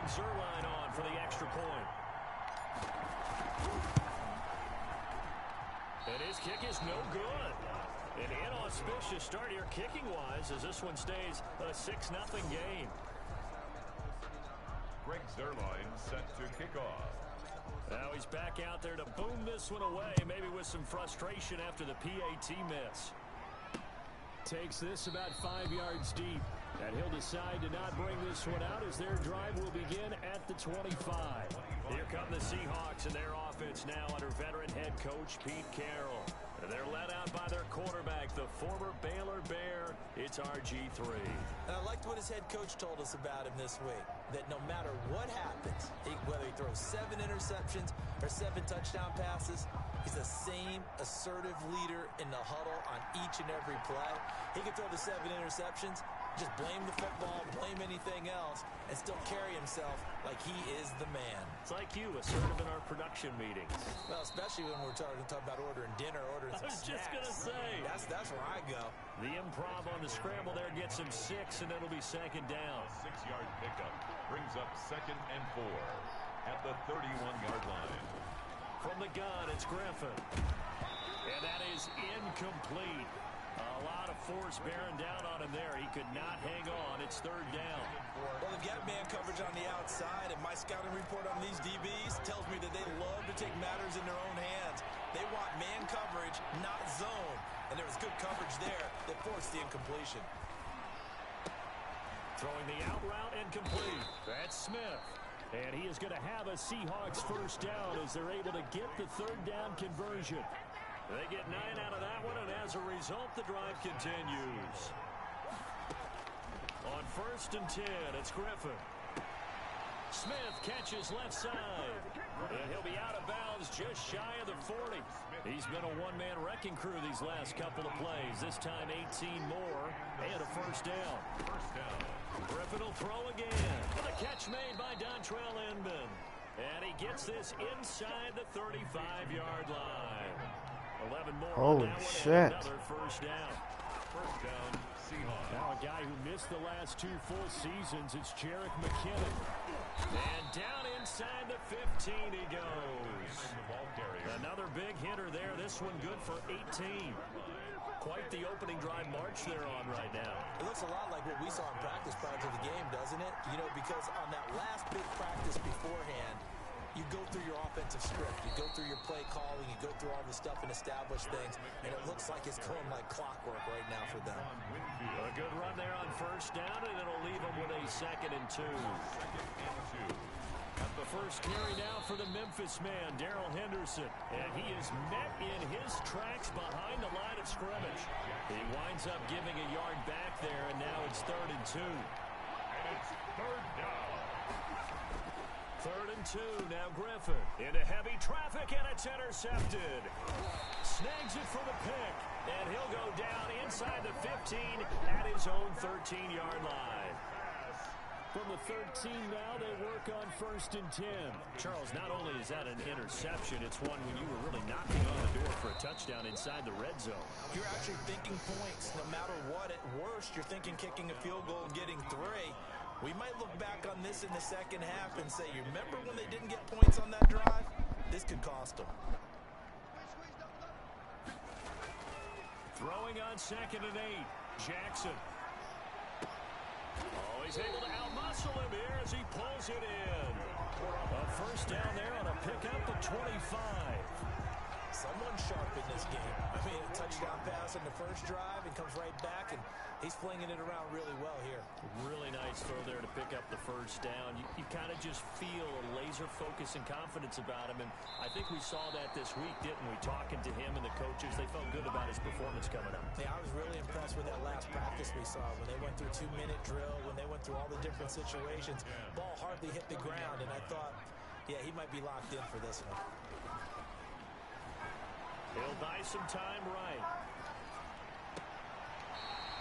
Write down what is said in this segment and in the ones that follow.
Greg Zuerlein on for the extra point. And his kick is no good. An inauspicious start here kicking-wise as this one stays a 6-0 game. Greg Zuerlein set to kick off. Now he's back out there to boom this one away, maybe with some frustration after the PAT miss. Takes this about 5 yards deep. And he'll decide to not bring this one out as their drive will begin at the 25. Here come the Seahawks and their offense now under veteran head coach Pete Carroll. They're led out by their quarterback, the former Baylor Bear. It's RG3. And I liked what his head coach told us about him this week, that no matter what happens, whether he throws 7 interceptions or 7 touchdown passes, he's the same assertive leader in the huddle on each and every play. He can throw the 7 interceptions, just blame the football, blame anything else, and still carry himself like he is the man. It's like you, assertive in our production meetings. Well, especially when we're talking about ordering dinner, ordering some snacks. I was just going to say. That's where I go. The improv on the scramble there gets him 6, and it'll be second down. 6-yard pickup brings up 2nd and 4 at the 31-yard line. From the gun, it's Griffin. And that is incomplete. A lot of force bearing down on him there. He could not hang on. It's 3rd down. Well, they've got man coverage on the outside, and my scouting report on these DBs tells me that they love to take matters in their own hands. They want man coverage, not zone. And there was good coverage there that forced the incompletion. Throwing the out route incomplete. That's Smith. And he is going to have a Seahawks first down as they're able to get the 3rd down conversion. They get 9 out of that one, and as a result, the drive continues. On 1st and 10, it's Griffin. Smith catches left side. And he'll be out of bounds just shy of the 40. He's been a one-man wrecking crew these last couple of plays. This time 18 more and a first down. Griffin will throw again. And a catch made by Dontrell Inman. And he gets this inside the 35-yard line. 11 more. Holy shit. Another first down. First down, Seahawks. Now a guy who missed the last 2 full seasons, it's Jerick McKinnon. And down inside the 15 he goes. Another big hitter there. This one good for 18. Quite the opening drive march they're on right now. It looks a lot like what we saw in practice prior to the game, doesn't it? You know, because on that last big practice beforehand, you go through your offensive script, you go through your play calling, you go through all the stuff and establish things, and it looks like it's going like clockwork right now for them. A good run there on first down, and it'll leave them with a 2nd and 2. The first carry now for the Memphis man, Darrell Henderson. And he is met in his tracks behind the line of scrimmage. He winds up giving a yard back there, and now it's 3rd and 2. And it's 3rd down. 3rd and 2, now Griffin. Into heavy traffic, and it's intercepted. Snags it for the pick, and he'll go down inside the 15 at his own 13-yard line. From the 13 now, they work on 1st and 10. Charles, not only is that an interception, it's one when you were really knocking on the door for a touchdown inside the red zone. You're actually thinking points. No matter what, at worst, you're thinking kicking a field goal and getting 3. We might look back on this in the second half and say, you remember when they didn't get points on that drive? This could cost them. Throwing on 2nd and 8, Jackson. Oh, he's able to outmuscle him here as he pulls it in. A first down there on a pickup of 25. Someone sharp in this game. I mean, a touchdown pass on the first drive and comes right back, and he's flinging it around really well here. Really nice throw there to pick up the first down. You kind of just feel a laser focus and confidence about him, and I think we saw that this week, didn't we? Talking to him and the coaches, they felt good about his performance coming up. Yeah, I was really impressed with that last practice we saw when they went through 2-minute drill, when they went through all the different situations. Ball hardly hit the ground, and I thought, yeah, he might be locked in for this one. He'll buy some time right.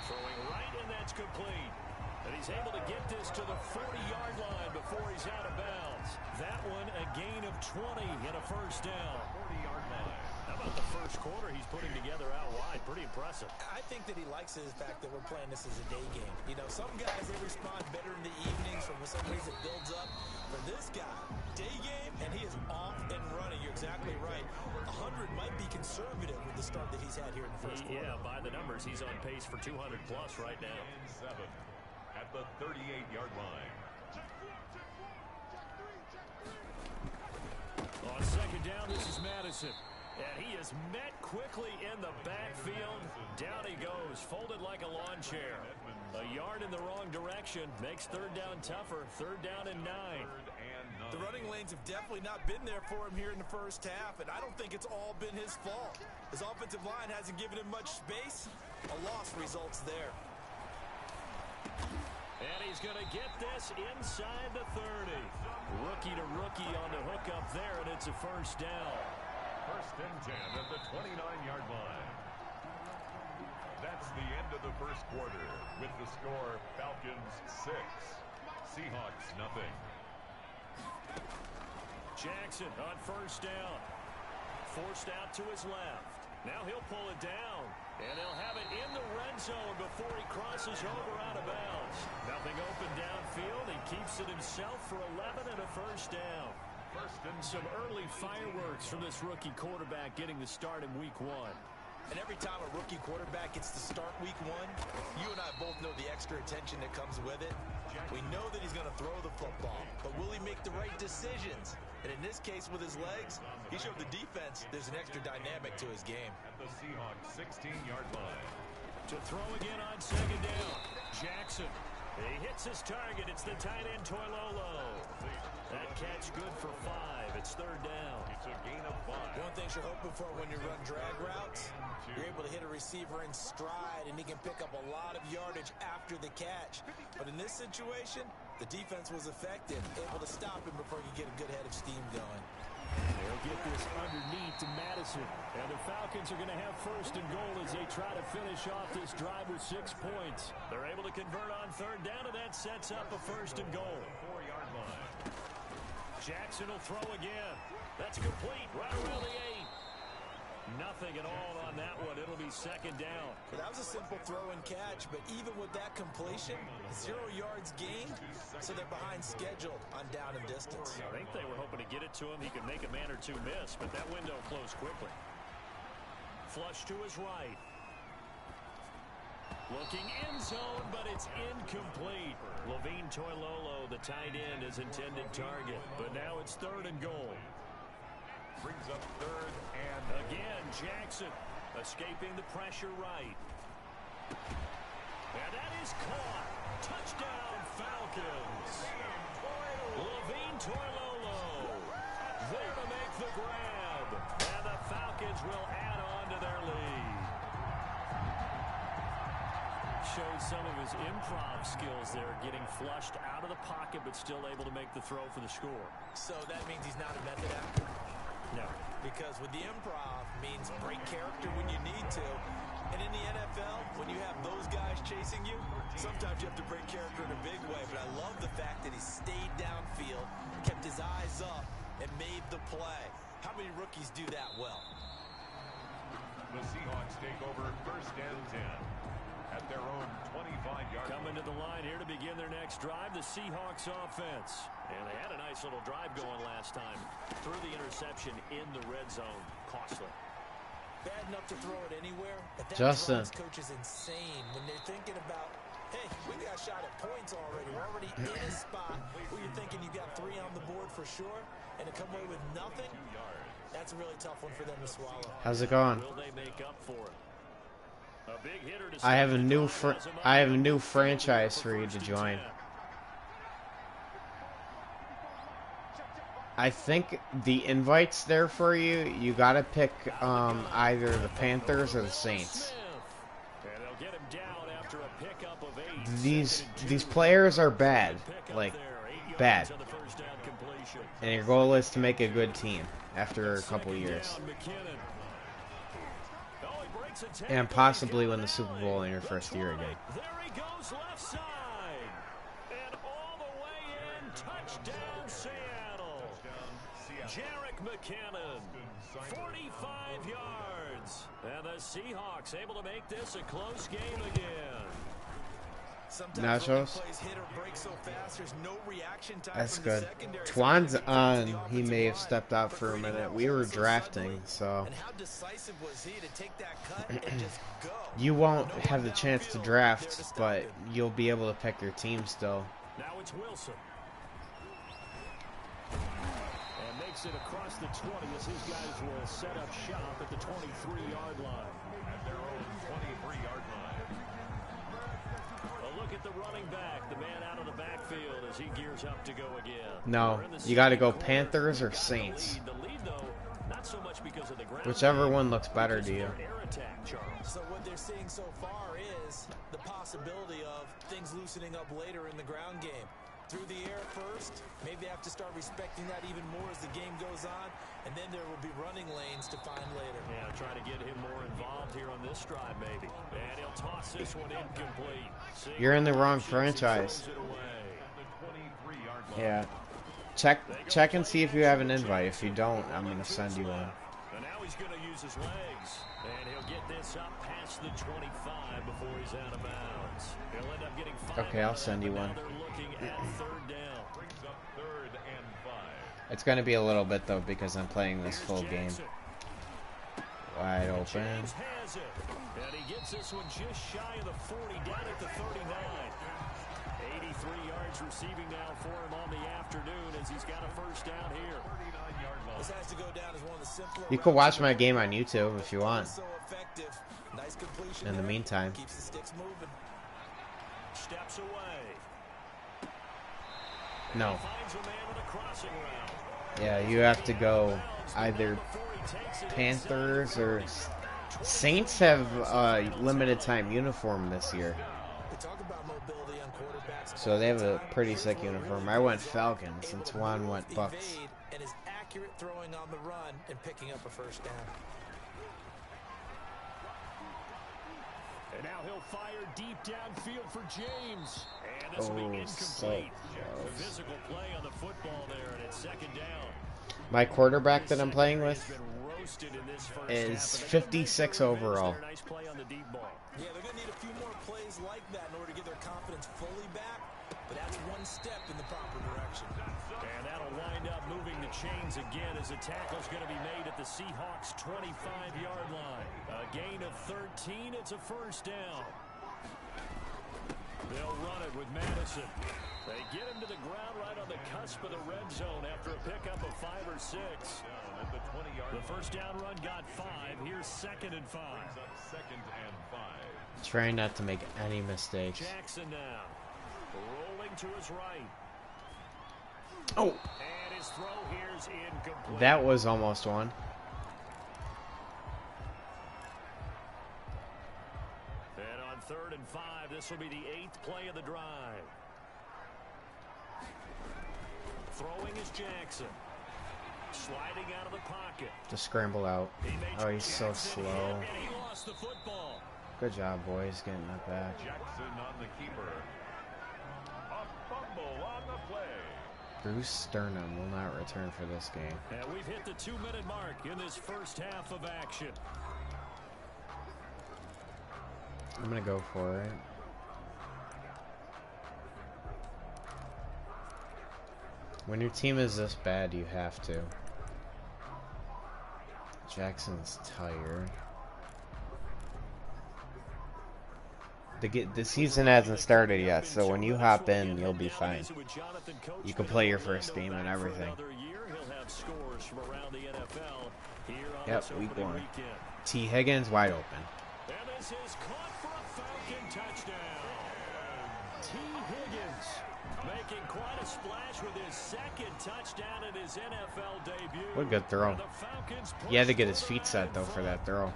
Throwing right, and that's complete. And he's able to get this to the 40-yard line before he's out of bounds. That one, a gain of 20 and a first down. 40-yard line. How about the first quarter he's putting together out wide? Pretty impressive. I think that he likes the fact that we're playing this as a day game. You know, some guys, they respond better in the evenings for some reason as it builds up for this guy. Day game, and he is off and running. You're exactly right. 100 might be conservative with the start that he's had here in the first quarter. Yeah, by the numbers, he's on pace for 200 plus right now. And 7 at the 38-yard line. On second down, this is Madison. And he is met quickly in the backfield. Down he goes, folded like a lawn chair. A yard in the wrong direction makes third down tougher. Third down and 9. The running lanes have definitely not been there for him here in the first half, and I don't think it's all been his fault. His offensive line hasn't given him much space. A loss results there. And he's going to get this inside the 30. Rookie to rookie on the hook up there, and it's a first down. First and 10 at the 29-yard line. That's the end of the first quarter with the score Falcons 6, Seahawks nothing. Jackson on first down. Forced out to his left. Now he'll pull it down. And they'll have it in the red zone before he crosses over out of bounds. Nothing open downfield. He keeps it himself for 11 and a first down. Some early fireworks from this rookie quarterback getting the start in week 1. And every time a rookie quarterback gets to start week 1, you and I both know the extra attention that comes with it. We know that he's going to throw the football, but will he make the right decisions? And in this case with his legs, he showed the defense there's an extra dynamic to his game. At the Seahawks 16-yard line. To throw again on second down. Jackson. He hits his target. It's the tight end Toilolo. That catch good for 5. It's third down. It's a gain of 5. One thing you're hoping for when you run drag routes, you're able to hit a receiver in stride, and he can pick up a lot of yardage after the catch. But in this situation, the defense was effective, able to stop him before he could get a good head of steam going. They'll get this underneath to Madison. And the Falcons are going to have first and goal as they try to finish off this drive with 6 points. They're able to convert on third down, and that sets up a first and goal. 4-yard line. Jackson will throw again. That's complete right around the 8. Nothing at all on that one. It'll be second down. That was a simple throw and catch, but even with that completion, 0 yards gained, so they're behind schedule on down and distance. I think they were hoping to get it to him. He could make a man or two miss, but that window closed quickly. Flush to his right. Looking end zone, but it's incomplete. Levine Toilolo, the tight end, is intended target, but now it's third and goal. Brings up third and again, Jackson escaping the pressure right. And that is caught. Touchdown, Falcons. Levine Toilolo there to make the grab. And the Falcons will add on to their lead. Showed some of his improv skills there, getting flushed out of the pocket, but still able to make the throw for the score. So that means he's not a method actor? No. Because with the improv means break character when you need to. And in the NFL, when you have those guys chasing you, sometimes you have to break character in a big way. But I love the fact that he stayed downfield, kept his eyes up, and made the play. How many rookies do that well? the Seahawks take over first and 10 at their own 25-yard line. Coming to the line here to begin their next drive, the Seahawks offense. And they had a nice little drive going last time. Threw the interception in the red zone. Costly. Bad enough to throw it anywhere, but that Justin. coach is insane when they're thinking about, hey, we got shot at points already. We're already in a spot where you're thinking you got 3 on the board for sure, and to come away with nothing, that's a really tough one for them to swallow. How's it going? Will they make up for it? A big hitter to I have a new franchise for you to join. I think the invite's there for you. You gotta pick either the Panthers or the Saints. These players are bad, like bad, and your goal is to make a good team after a couple years, and possibly win the Super Bowl in your first year again. There he goes left side, and all the way in, touchdown Seattle. Jerick McKinnon, 45 yards. And the Seahawks able to make this a close game again. Nachos. That's good. Twan's on. He may have stepped out for a minute. We were drafting, so you won't have the chance to draft, but you'll be able to pick your team still. Now it's Wilson. And makes it across the 20 as his guys will set up shop at the 23-yard line. At their own 23-yard line. A look at the running back, the man out of the backfield as he gears up to go again. No, you got to go Panthers or Saints. The lead, though, not so much because of the ground. Whichever one looks better to you. So what they're seeing so far is the possibility of things loosening up later in the ground game. Through the air first, maybe they have to start respecting that even more as the game goes on, and then there will be running lanes to find later. Yeah, trying to get him more involved here on this drive, maybe. And he'll toss this one incomplete. You're in the wrong franchise. Yeah. Check and see if you have an invite. If you don't, I'm going to send you one. And now he's going to use his legs. And he'll get this up past the 25 before he's out of bounds. He'll end up getting 5. Okay, I'll send you one. Now they're looking at third down. Brings up 3rd and 5. It's going to be a little bit, though, because I'm playing this full game. Wide open. James has it. And he gets this one just shy of the 40, down at the 39. 83 yards receiving now for him on the afternoon as he's got a first down here. 39-yard line. This has to go down as one of the simpler. You can watch my game on YouTube if you want. So effective. Nice completion In the there. meantime. Keeps the sticks moving. Steps away. No. Finds a man with a crossing route. Yeah, you have to go either Panthers or Saints have limited time uniform this year. We talk about mobility on quarterbacks. So they have a pretty sick uniform. I went Falcons and Twan went Bucks. And is accurate throwing on the run and picking up a first down. And now he'll fire deep downfield for James. And this will be incomplete. So Physical play on the football there, and it's second down. my quarterback that I'm playing with Been roasted in this first is half, 56 overall. Nice play on the deep ball. Yeah, they're going to need a few more plays like that in order to get their confidence fully back. But that's one step in the proper direction. And that'll wind up moving the chains again as the tackle's going to be made at the Seahawks' 25-yard line. A gain of 13. It's a first down. They'll run it with Madison. They get him to the ground right on the cusp of the red zone after a pickup of 5 or 6. At the 20-yard The first down run got 5. Here's 2nd and 5. brings up 2nd and 5. Trying not to make any mistakes. Jackson now. Rolling to his right. Oh, And his throw here's incomplete. that was almost one. And on 3rd and 5, this will be the 8th play of the drive. Throwing is Jackson. Sliding out of the pocket. Just scramble out. Oh, he's so slow. And he lost the football. Good job, boys, getting that back. Jackson on the keeper. A fumble on the play. Bruce Sternum will not return for this game. And we've hit the 2-minute mark in this first half of action. I'm going to go for it. When your team is this bad, you have to. Jackson's tired. The season hasn't started yet, so when you hop in, you'll be fine. You can play your first game and everything. Yep, week 1. T. Higgins wide open. And this is caught for a Falcon touchdown. T. Higgins making quite a splash with his 2nd touchdown in his NFL debut. What a good throw. The Falcons He had to get his feet set, though, for that throw.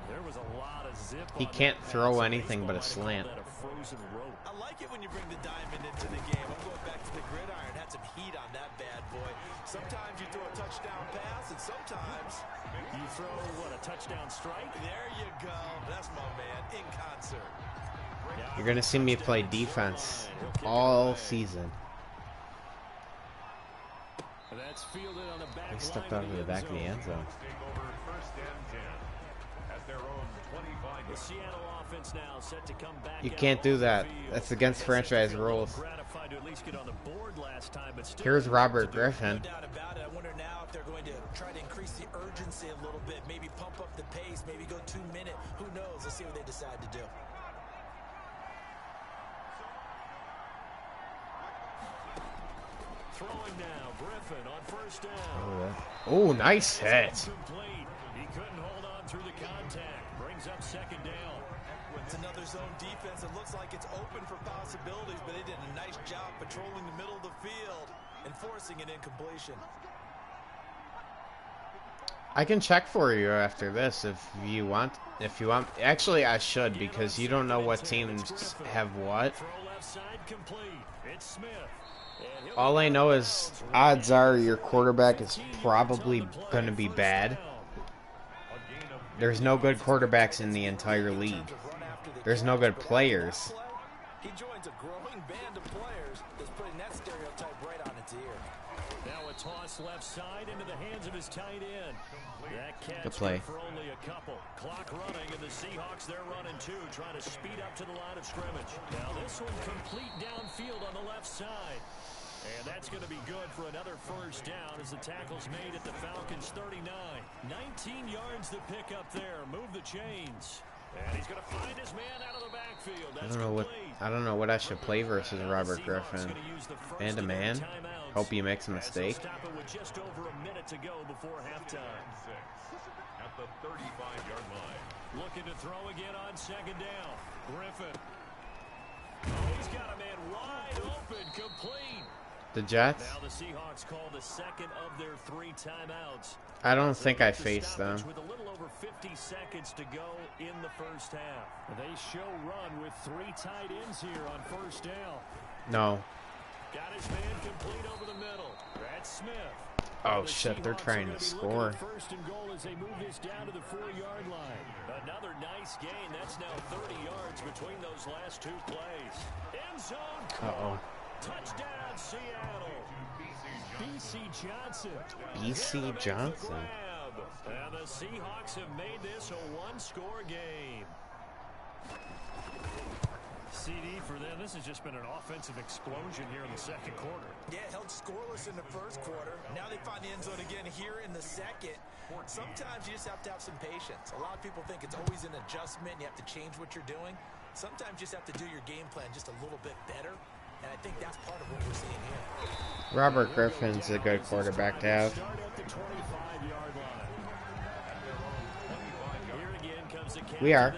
There was a lot of zip He on can't that throw pass. anything but a slant. That a frozen rope. I like it when you bring the diamond into the game. I'm going back to the gridiron. Had some heat on that bad boy. Sometimes you throw a touchdown pass, and sometimes You throw, what, a touchdown strike? there you go. That's my man in concert. You're going to see me play defense all season. That's fielded on the back He stepped line out of the back of the end zone. Take over 1st and 10 at their own The Seattle offense now set to come back. You can't do that. That's against franchise rules. Here's Robert Griffin. No doubt about it. I wonder now if they're going to try to increase the urgency a little bit, maybe pump up the pace, maybe go 2 minute. Who knows? Let's see what they decide to do. Throwing now, Griffin on first down. Oh, nice hit. He couldn't hold on through the contact. Brings up second down. It's another zone defense. It looks like it's open for possibilities, but they did a nice job patrolling the middle of the field and forcing an incompletion. I can check for you after this if you want. Actually, I should, because you don't know what teams have what. All I know is odds are your quarterback is probably going to be bad. There's no good quarterbacks in the entire league. There's no good players. He joins a growing band of players that's putting that stereotype right on its ear. Now a toss left side into the hands of his tight end. That catch play. for only a couple. Clock running, and the Seahawks, they're running too, trying to speed up to the line of scrimmage. Now this one complete downfield on the left side. And that's going to be good for another first down as the tackle's made at the Falcons' 39. 19 yards to pick up there. Move the chains. And he's going to find his man out of the backfield. That's I don't know what I should play versus Robert Griffin. Man to man. Hope he makes a mistake. Stop it with just over a minute to go before halftime. At the 35-yard line. Looking to throw again on second down. Griffin. Oh, he's got a man wide open, complete. The Jets? Now the Seahawks call the second of their 3 timeouts. I don't think I faced them. With a little over 50 seconds to go in the first half. They show run with 3 tight ends here on first down. No. Got his man complete over the middle. That's Smith. Oh shit, they're trying to score. First and goal as they move this down to the 4-yard line. Another nice gain. That's now 30 yards between those last 2 plays. End zone. Uh-oh. Touchdown, Seattle. B.C. Johnson. B.C. Johnson. And the Seahawks have made this a 1-score game. CD for them. This has just been an offensive explosion here in the second quarter. Yeah, held scoreless in the first quarter. Now they find the end zone again here in the second. Sometimes you just have to have some patience. A lot of people think it's always an adjustment. You have to change what you're doing. Sometimes you just have to do your game plan just a little bit better. And I think that's part of what we're seeing here. Robert Griffin's a good quarterback to have. We are.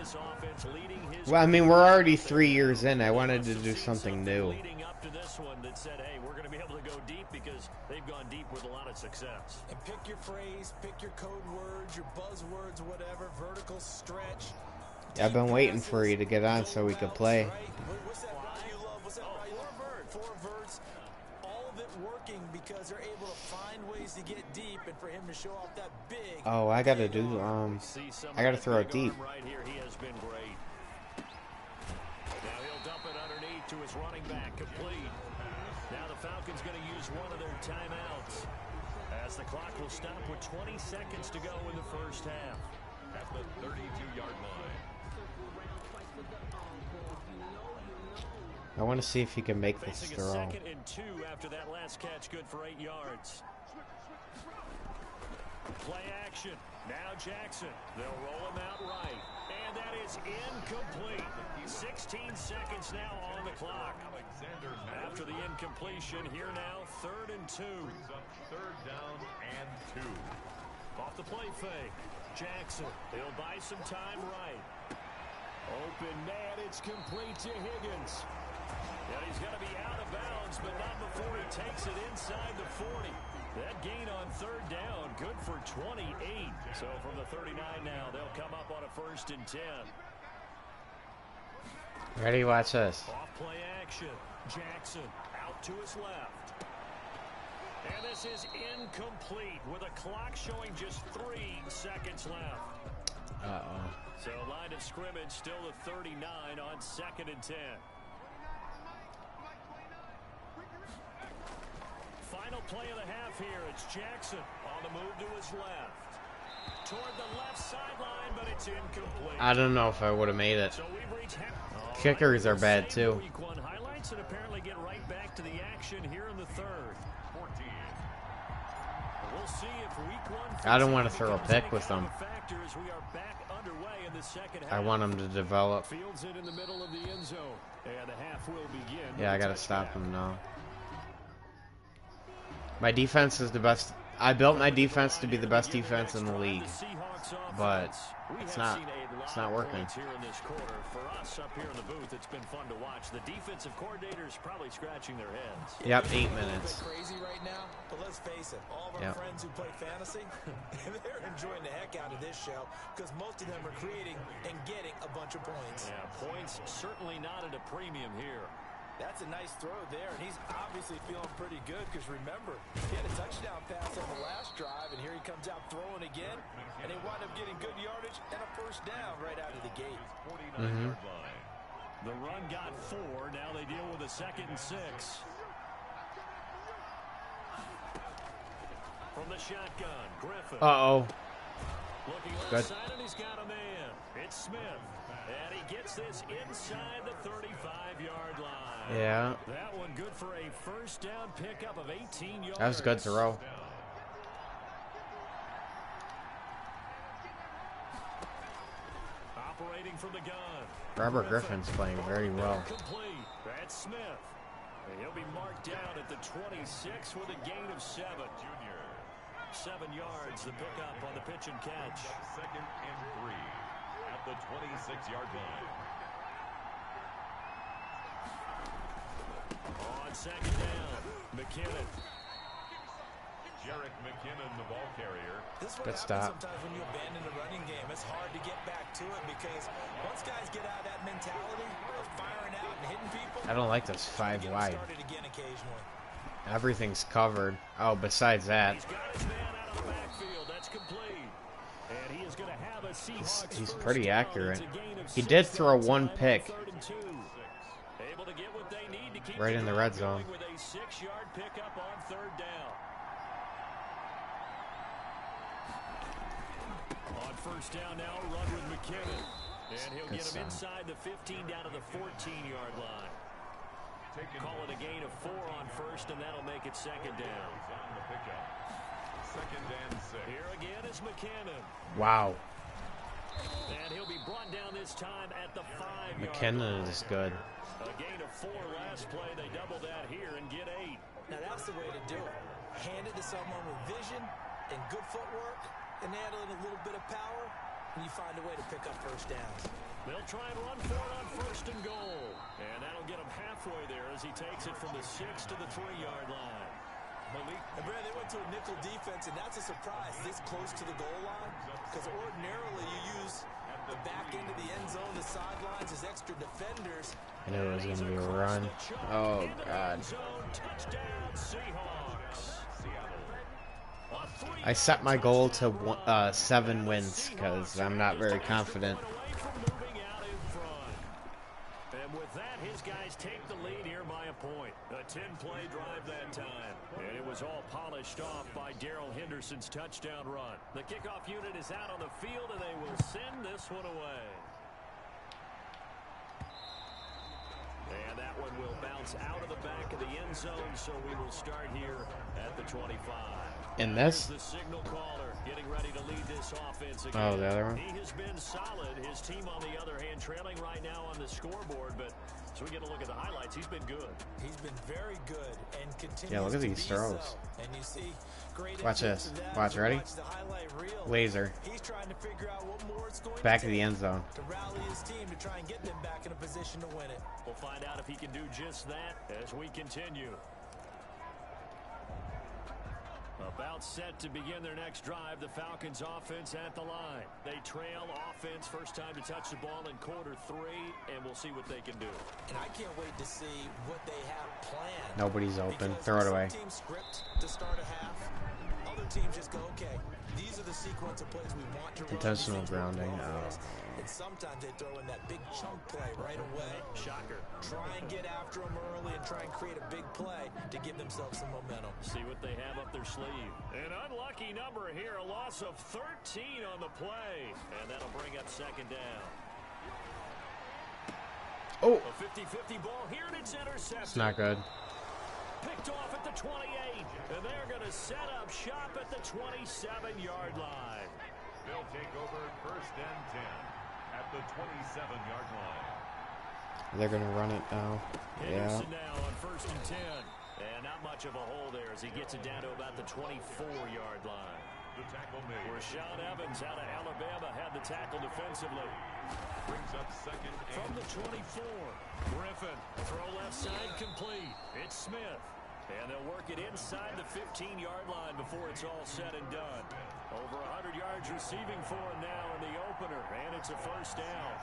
Well, I mean, we're already 3 years in. I wanted to do something new. Leading up to this one that said, hey, we're going to be able to go deep because they've gone deep with a lot of success. And pick your phrase, pick your code words, your buzzwords, whatever, vertical stretch. I've been waiting for you to get on so we could play. What's that route you love? What's that route? 4 verts. All of it working because they're able to find ways to get deep, and for him to show off that big. Oh, I gotta do. I gotta throw it deep. Right here, he has been great. Now he'll dump it underneath to his running back, complete. Now the Falcons going to use one of their timeouts as the clock will stop with 20 seconds to go in the first half. At the 32-yard line. I want to see if he can make this Facing throw. a 2nd and 2 after that last catch, good for 8 yards. Play action. Now Jackson. They'll roll him out right. And that is incomplete. 16 seconds now on the clock. After the incompletion, here now, 3rd and 2. 3rd down and 2. Off the play fake. Jackson. He'll buy some time right. Open man. It's complete to Higgins. Yeah, he's got to be out of bounds, but not before he takes it inside the 40. That gain on 3rd down, good for 28. So from the 39 now, they'll come up on a 1st and 10. Ready? Watch this. Off play action. Jackson out to his left. And this is incomplete with a clock showing just 3 seconds left. Uh-oh. So line of scrimmage still the 39 on 2nd and 10. Final play of the half here. It's Jackson on the move to his left. toward the left sideline, but it's incomplete. I don't know if I would have made it. So we've reached Kickers are bad too. Week 1 highlights and apparently get right back to the action here in the third. 14. We'll see if week 1 I don't want to throw a pick with them. factors. We are back underway in the second half. I want them to develop. Fields it in the middle of the end zone. And the half will begin. Yeah, I gotta stop them now. My defense is the best. I built my defense to be the best defense in the league, but it's not working. Here in this quarter. For us up here in the booth, it's been fun to watch. The defensive coordinators probably scratching their heads. Yep, 8 minutes. Crazy right now, but let's face it, all of our friends who play fantasy, they're enjoying the heck out of this show because most of them are creating and getting a bunch of points. Yeah, points certainly not at a premium here. That's a nice throw there, and he's obviously feeling pretty good because remember, he had a touchdown pass on the last drive, and here he comes out throwing again, and they wind up getting good yardage and a first down right out of the gate. 49-yard line. The run got 4. Now they deal with a 2nd and 6. From the shotgun, Griffin. Uh-oh. Looking left side, and he's got a man. It's Smith. And he gets this inside the 35-yard line. Yeah. That one good for a first down pickup of 18 yards. That was a good throw. Operating from the gun. Robert Griffin's playing very well. Complete. That's Smith. And he'll be marked down at the 26 with a gain of 7. Junior. 7 yards, the pickup on the pitch and catch. 2nd and 3 at the 26-yard line. On 2nd down, McKinnon. Jerick McKinnon, the ball carrier. This is what Good happens stop. sometimes when you abandon the running game. It's hard to get back to it because once guys get out of that mentality of firing out and hitting people, I don't like this 5 wide. started again occasionally. Everything's covered. Oh, besides that, He's got his man out of the backfield. That's complete. And he is going to have a Seahawks he's first pretty down. accurate. It's a gain of He 6 did throw that one time, pick. 3rd and 2. Able to get what they need to keep Right in the red drive zone. going with a 6-yard pickup on 3rd down. On 1st down now, run with McKinnon. And he'll get him inside the 15 down to the 14-yard line. Call it a gain of 4 on 1st, and that'll make it 2nd down. On the pickup. 2nd and 6. Here again is McKinnon. wow. And he'll be brought down this time at the 5-yard McKinnon is good. A gain of 4 last play. They double that here and get 8. Now that's the way to do it. Hand it to someone with vision and good footwork and add in a little bit of power, and you find a way to pick up first downs. They'll try and run for it on 1st and goal. And that'll get him halfway there as he takes it from the 6 to the 3-yard line. Malik. And Brad, they went to a nickel defense, and that's a surprise this close to the goal line because ordinarily you use the back end of the end zone, the sidelines as extra defenders. I knew it was going to be a run. Oh, God. Touchdown, Seahawks. I set my goal to 7 wins because I'm not very confident. And with that, his guys take the lead here by a point. A 10-play drive that time. And it was all polished off by Darrell Henderson's touchdown run. The kickoff unit is out on the field, and they will send this one away. And that one will bounce out of the back of the end zone, so we will start here at the 25. In this? The signal caller getting ready to lead this offense again. Oh, the other one? He has been solid. His team, on the other hand, trailing right now on the scoreboard, but as we get a look at the highlights, he's been good. He's been very good and continues Yeah, look at to these be throws. so. And you see great Watch influence this. of that Watch, as you ready? watch the highlight reel. Laser. He's trying to figure out what more it's going Back to of the take end zone. to rally his team to try and get them back in a position to win it. We'll find out if he can do just that as we continue. About set to begin their next drive, the Falcons offense at the line. They trail offense, first time to touch the ball in quarter 3, and we'll see what they can do. And I can't wait to see what they have planned. Nobody's open. Because Throw it away. some teams script to start a half. Other teams just go, okay, these are the sequence of plays we want to run. Intentional These things work grounding. well for us. Oh. And sometimes they throw in that big chunk play right away. Shocker. Try and get after them early and try and create a big play to give themselves some momentum. See what they have up their sleeve leave. An unlucky number here, a loss of 13 on the play. And that'll bring up second down. Oh. A 50-50 ball here, and it's intercepted. It's not good. Picked off at the 28, and they're going to set up shop at the 27-yard line. They'll take over first and 10 at the 27-yard line. They're going to run it now. Yeah. Henderson now on first and 10. And not much of a hole there as he gets it down to about the 24-yard line. The tackle made. Rashaan Evans out of Alabama had the tackle defensively. Brings up second and From the 24, Griffin, throw left side complete. It's Smith. And they'll work it inside the 15-yard line before it's all said and done. Over 100 yards receiving for him now in the opener, and it's a first down.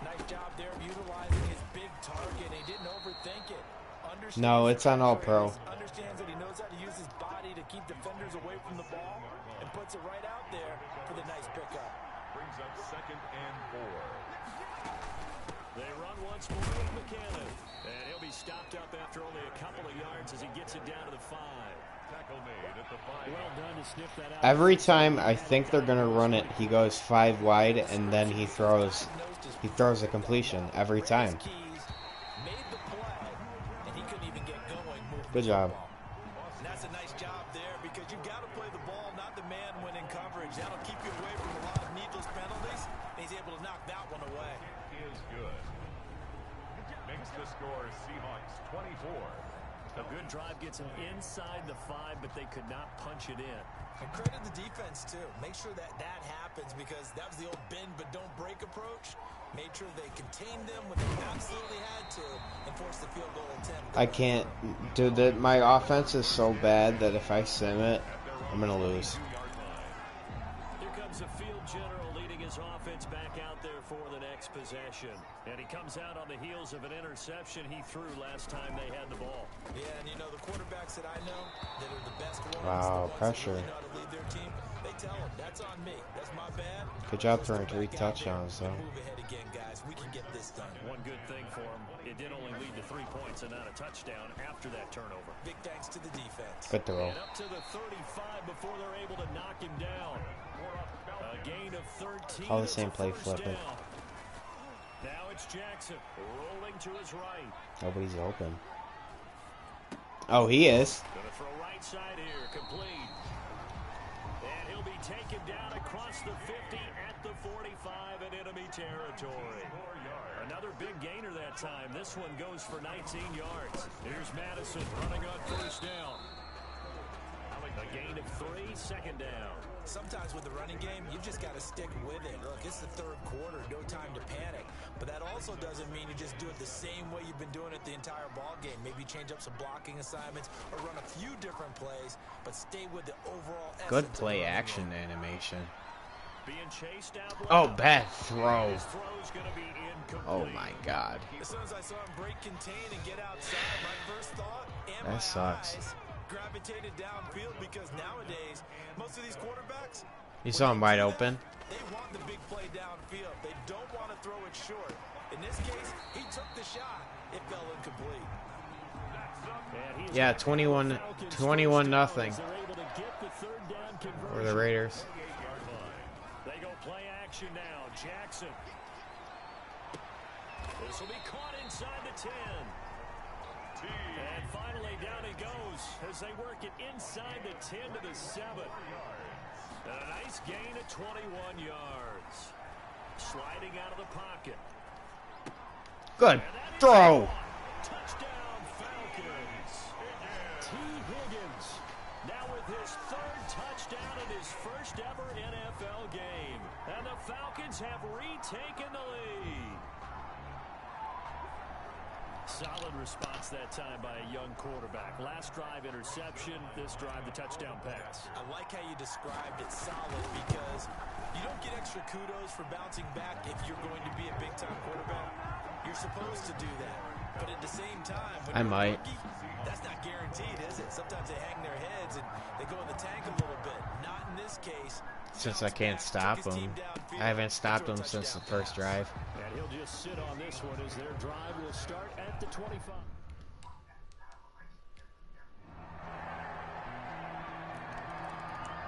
Nice job there of utilizing his big target. He didn't overthink it. No, it's on All Pro. Understands that he knows how to use his body to keep defenders away from the ball and puts it right out there for the nice pickup. brings up second and 4. They run once more with McKinnon. And he'll be stopped up after only a couple of yards as he gets it down to the 5. Tackle made at the 5. Well done to sniff that out. Every time I think they're going to run it, he goes 5 wide, and then he throws a completion every time. Good job. And that's a nice job there because you've got to play the ball, not the man when in coverage. That'll keep you away from a lot of needless penalties. And he's able to knock that one away. He is good. Makes the score Seahawks 24. A good drive gets him inside the 5, but they could not punch it in. And credit the defense, too. Make sure that happens because that was the old bend but don't break approach. Made sure they contained them when they absolutely had to and forced the field goal attempt. I can't, dude, my offense is so bad that if I sim it, I'm going to lose. Here comes the field general leading his offense back out there for the next possession. And he comes out on the heels of an interception he threw last time they had the ball. Yeah, and you know, the quarterbacks that I know that are the best ones, Wow, the ones pressure. that really know how to lead their team, they tell them, that's on me. That's my bad. Good job throwing 3 touchdowns, though. Move ahead again, guys. We can get this done. One good thing for him, it did only lead to 3 points and not a touchdown after that turnover. Big thanks to the defense. Good throw. And up to the 35 before they're able to knock him down. A gain of 13. All the same It's a play, first flip it. down. Now it's Jackson rolling to his right. Nobody's open. Oh, he is. Gonna throw right side here, complete. And he'll be taken down across the 50 at the 45 in enemy territory. Another big gainer that time. This one goes for 19 yards. Here's Madison running on first down. A gain of 3, second down. Sometimes with the running game, you just got to stick with it. Look, it's the third quarter, no time to panic. But that also doesn't mean you just do it the same way you've been doing it the entire ball game. Maybe change up some blocking assignments or run a few different plays, but stay with the overall essence. Good play action animation. Being chased out. Oh, bad throw. His throw's gonna be incomplete. Oh, my God. As soon as I saw him break contain and get outside, my first thought and That my sucks. eyes gravitated downfield because nowadays, most of these quarterbacks, You saw him wide open. they want the big play downfield. They don't want to throw it short. In this case, he took the shot. It fell incomplete. Yeah, 21 nothing for the Raiders. They go play action now. Jackson. This will be caught inside the 10. And finally down he goes as they work it inside the 10 to the 7. And a nice gain of 21 yards. Sliding out of the pocket. Good throw. Touchdown Falcons. T. Higgins now with his 3rd touchdown in his first ever NFL game. And the Falcons have retaken the lead. Solid response that time by a young quarterback. Last drive interception, this drive the touchdown pass. I like how you described it solid because you don't get extra kudos for bouncing back if you're going to be a big-time quarterback. You're supposed to do that. But at the same time, when I you're might. a rookie, that's not guaranteed, is it? Sometimes they hang their heads and they go in the tank a little bit. Not in this case. Since I can't stop him. I haven't stopped him since the first drive. And he'll just sit on this one as their drive will start at the 25.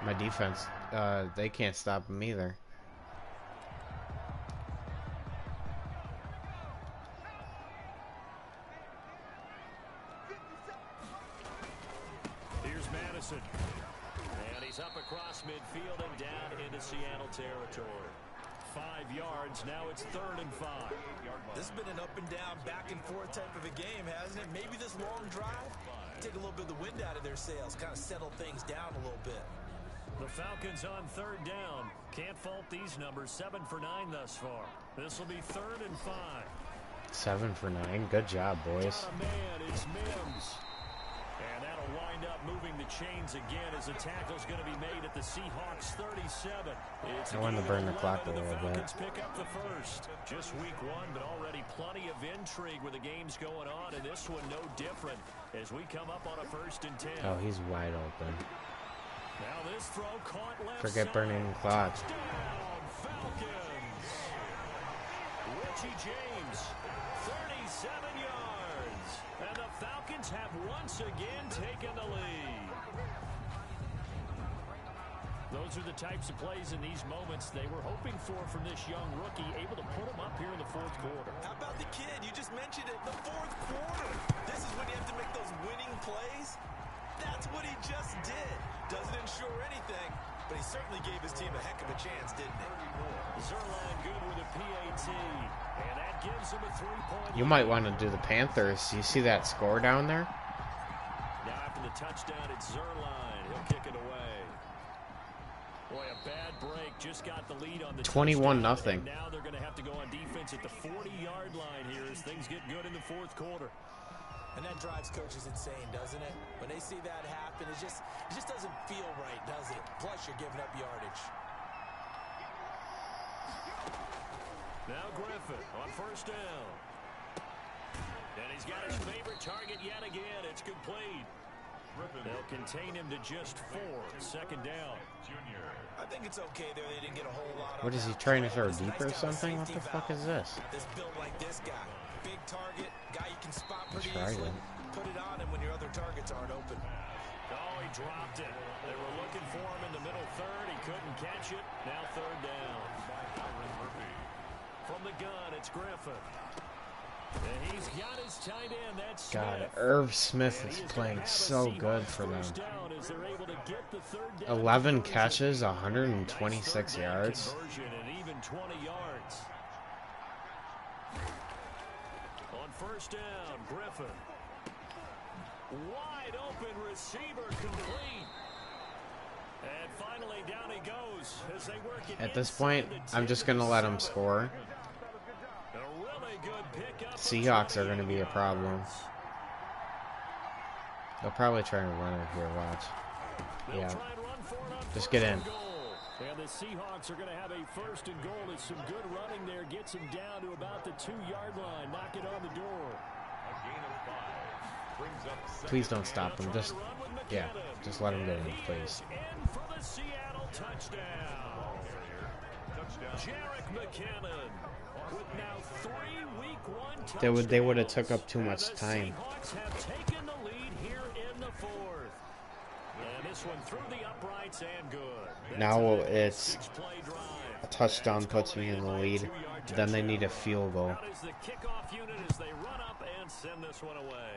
My defense, they can't stop him either. Here's Madison. And he's up across midfield and down into Seattle territory. 5 yards. Now it's 3rd and 5. This has been an up and down, back and forth type of a game, hasn't it? Maybe this long drive, take a little bit of the wind out of their sails, kind of settle things down a little bit. The Falcons on 3rd down. Can't fault these numbers. 7 for 9 thus far. This will be 3rd and 5. 7 for 9. Good job, boys. Got a man. It's Mims. And that'll wind up moving the chains again as a tackle's going to be made at the Seahawks 37. I wanted to burn the clock a little bit. Pick up the first. Just week 1, but already plenty of intrigue with the games going on, and this one no different as we come up on a 1st and 10. Oh, he's wide open. Now this throw caught left Forget burning the clock. Touchdown, Falcons. Richie James, 37 yards. And the Falcons have once again taken the lead. Those are the types of plays in these moments they were hoping for from this young rookie, able to put him up here in the 4th quarter. How about the kid? You just mentioned it, the 4th quarter. This is when you have to make those winning plays. That's what he just did. Doesn't ensure anything, but he certainly gave his team a heck of a chance, didn't he? Zerline good with a PAT, and that gives him a 3-point. You might want to do the Panthers. You see that score down there? Now after the touchdown, it's Zerline. He'll kick it away. Boy, a bad break. Just got the lead on the 21-0. Now they're going to have to go on defense at the 40-yard line here as things get good in the 4th quarter. And that drives coaches insane, doesn't it? When they see that happen, it just doesn't feel right, does it? Plus, you're giving up yardage. Now Griffin on 1st down. And he's got his favorite target yet again. It's complete. They'll contain him to just 4. 2nd down. I think it's okay there. They didn't get a whole lot. What is he trying to throw deep or something? What the fuck is this? This built like this guy. Big target, guy you can spot pretty Try easily. it. Put it on him when your other targets aren't open. Oh, he dropped it. They were looking for him in the middle 3rd. He couldn't catch it. Now 3rd down. From the gun, it's Griffin. And he's got his tight end. That's God, Smith. Irv Smith is playing so good for them. 11 catches, 126 yards. And even 20 yards. On 1st down, Griffin. Wide open receiver complete. And finally down he goes as they work it. At this point, I'm just going to let him score. A really good pickup. Seahawks are going to be a problem. They'll probably try and run it here, watch. Yeah. Just get in. And the Seahawks are going to have a 1st and goal. It's some good running there. Gets him down to about the 2-yard line. Knock it on the door. Please don't stop him. Just, yeah, just let him get in, please. In for the Seattle touchdown. Jarek McKinnon with now 3 week 1 touchdowns. They would have took up too much time. Seahawks have taken the lead here in the 4th. And this one through the uprights and good. Now it's a touchdown puts me in the lead. Then they need a field goal. Out is the kickoff unit as they run up and send this one away.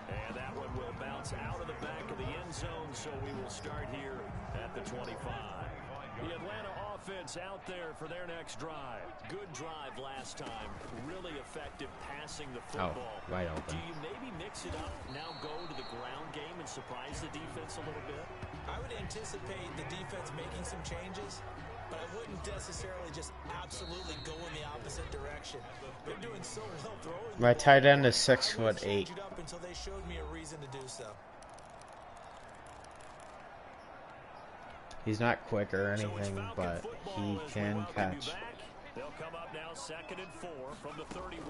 And that one will bounce out of the back of the end zone, so we will start here at the 25. The Atlanta offense out there for their next drive. Good drive last time. Really effective passing the football. Oh, wide open. Do you maybe mix it up, now go to the ground game and surprise the defense a little bit? I would anticipate the defense making some changes, but I wouldn't necessarily just absolutely go in the opposite direction. They're doing so well throwing. My tight end is 6'8". Up until they showed me a reason to do so. He's not quick or anything, but he can catch. They'll come up now 2nd and 4 from the 31.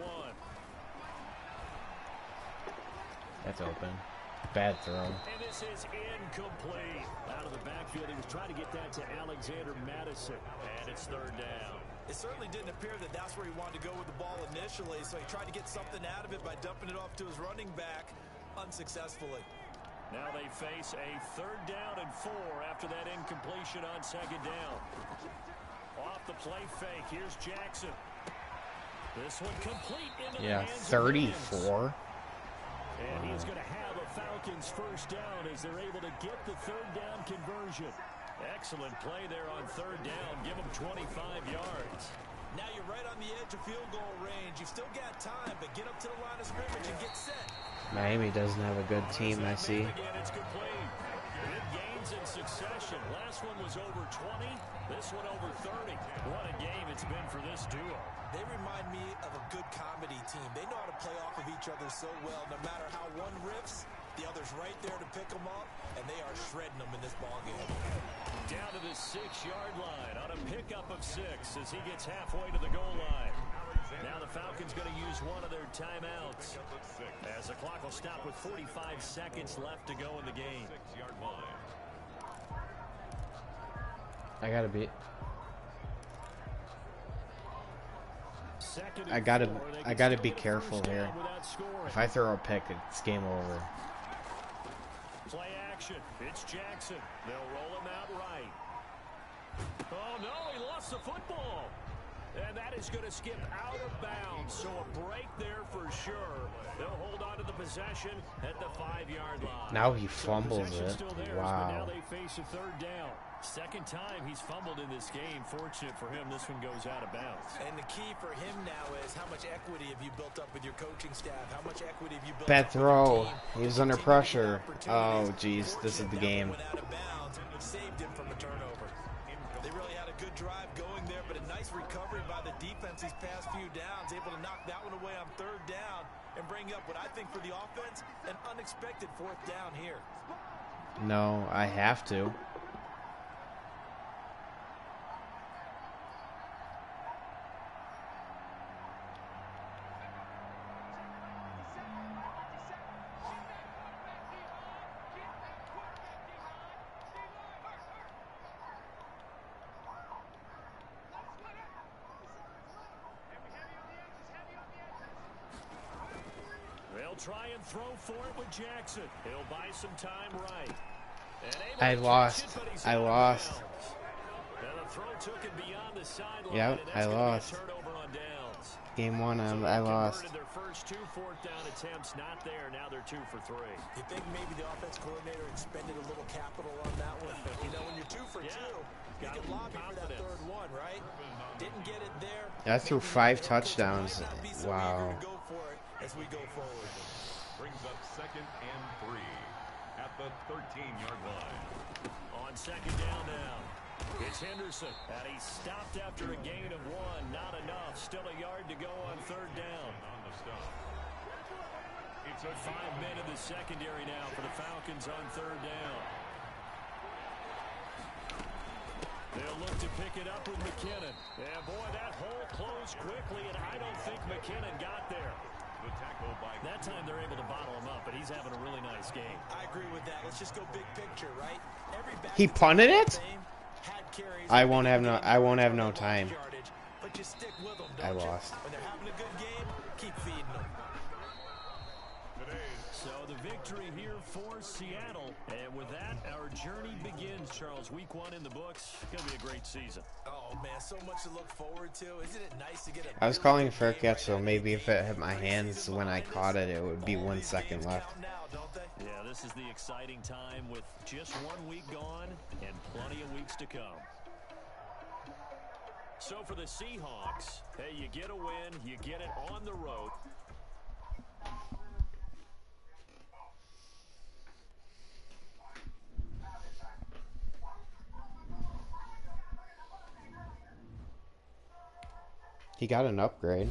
That's open. Bad throw. And this is incomplete. Out of the backfield, he was trying to get that to Alexander Madison. And it's 3rd down. It certainly didn't appear that that's where he wanted to go with the ball initially, so he tried to get something out of it by dumping it off to his running back unsuccessfully. Now they face a 3rd down and 4 after that incompletion on 2nd down. Off the play fake, here's Jackson. This one complete into the hands 34. And he's going to have a Falcons 1st down as they're able to get the 3rd down conversion. Excellent play there on 3rd down. Give them 25 yards. Now you're right on the edge of field goal range. You've still got time, but get up to the line of scrimmage and get set. Miami doesn't have a good team, I see. Again, it's complete. Big gains in succession. Last one was over 20. This one over 30. What a game it's been for this duo. They remind me of a good comedy team. They know how to play off of each other so well. No matter how one riffs, the other's right there to pick them up, and they are shredding them in this ballgame. Down to the 6-yard line on a pickup of 6 as he gets halfway to the goal line. Now the Falcons going to use one of their timeouts as the clock will stop with 45 seconds left to go in the game. I gotta be careful here. If I throw a pick, it's game over. Play action. It's Jackson. They'll roll him out right. Oh, no, he lost the football. And that is going to skip out of bounds. So a break there for sure. They'll hold on to the possession at the 5-yard line. Now he fumbles it. Wow. Now they face a 3rd down. 2nd time he's fumbled in this game. Fortunate for him, this one goes out of bounds. And the key for him now is how much equity have you built up with your coaching staff? How much equity have you built Bad up throw. with your team? He was under pressure. Oh, geez. This is the game. Went out of bounds, saved him from a turnover. They really had a good drive going there, but a nice recovery by the defense these past few downs, able to knock that one away on 3rd down and bring up what I think for the offense, an unexpected 4th down here. No, I have to. Try and throw for it with Jackson. He'll buy some time right. I lost. I lost. The throw took it beyond the sideline. Yep, I lost. Game 1, I lost. Their first 2 4th down attempts not there. Now they're 2 for 3. You think maybe the offense coordinator expended a little capital on that one? You know, when you're 2 for 2, you can lobby for that 3rd one, right? Didn't get it there. I threw 5 touchdowns. Wow. Go for it as we go forward. Brings up 2nd and 3 at the 13-yard line. On 2nd down now, it's Henderson, and he stopped after a gain of 1. Not enough. Still a yard to go on 3rd down. On the stop. It's a 5 men in the secondary now for the Falcons on 3rd down. They'll look to pick it up with McKinnon. And boy, that hole closed quickly, and I don't think McKinnon got there. That time they're able to bottle him up, but he's having a really nice game. I agree with that. Let's just go big picture, right? He punted it? I won't have no time. But you stick with them, I lost. When they're having a good game, keep feeding them. So the victory here for Seattle. And with that, our journey begins, Charles. Week 1 in the books. It's going to be a great season. Oh, man, so much to look forward to. Isn't it nice to get a I was calling a fair catch, so maybe if it hit my hands when I caught it, it would be 1 second left. Yeah, this is the exciting time with just 1 week gone and plenty of weeks to come. So for the Seahawks, hey, you get a win, you get it on the road. He got an upgrade.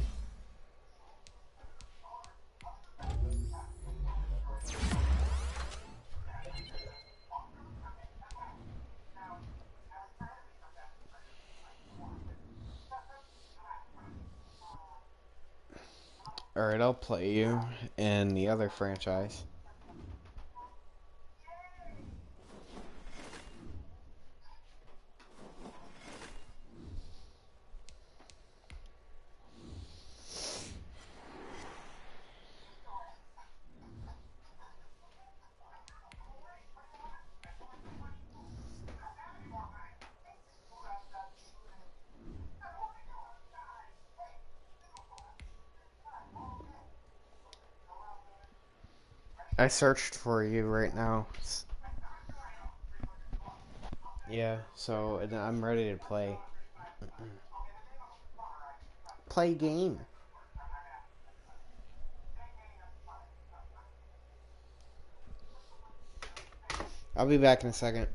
Alright, I'll play you in the other franchise. I searched for you right now. Yeah, so I'm ready to play. Play game. I'll be back in a second.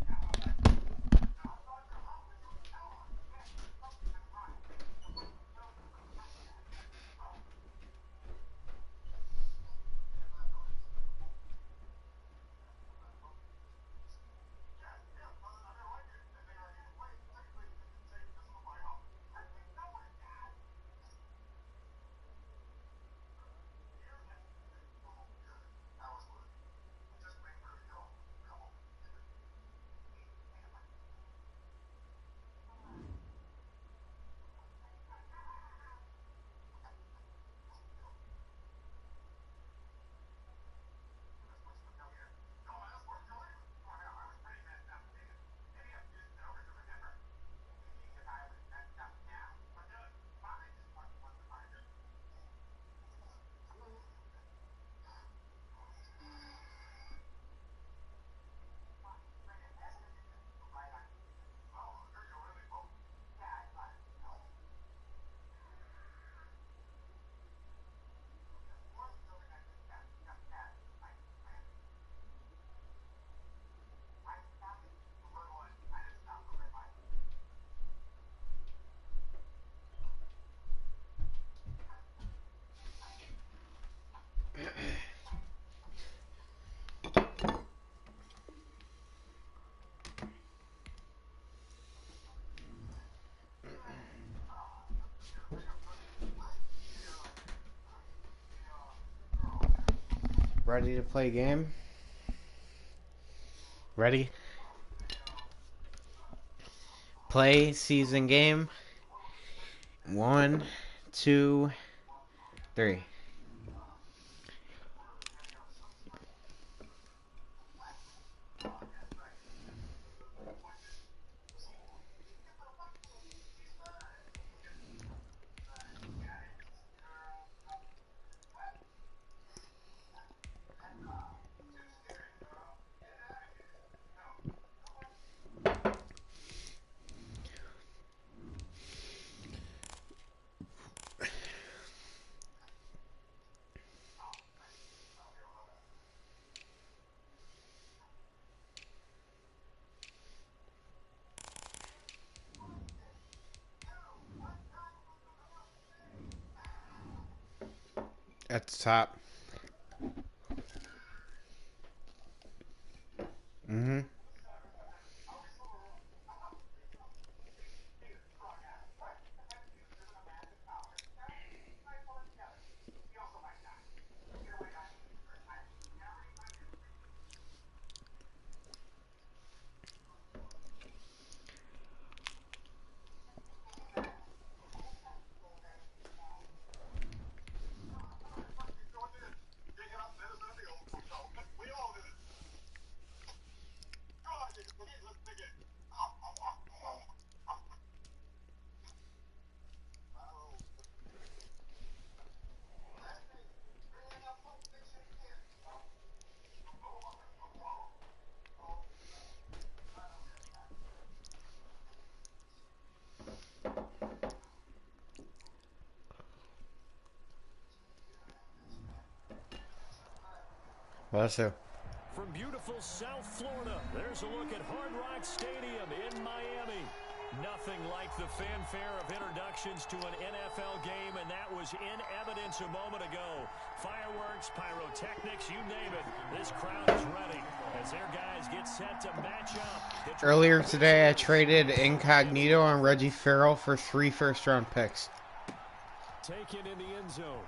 Ready to play game? Ready? Play season game. 1, 2, 3. At the top. Mm-hmm. Well, so. From beautiful South Florida, there's a look at Hard Rock Stadium in Miami. Nothing like the fanfare of introductions to an NFL game, and that was in evidence a moment ago. Fireworks, pyrotechnics, you name it. This crowd is ready as their guys get set to match up. Earlier today, I traded Incognito on Reggie Farrell for 3 first-round picks. Taken in the end zone.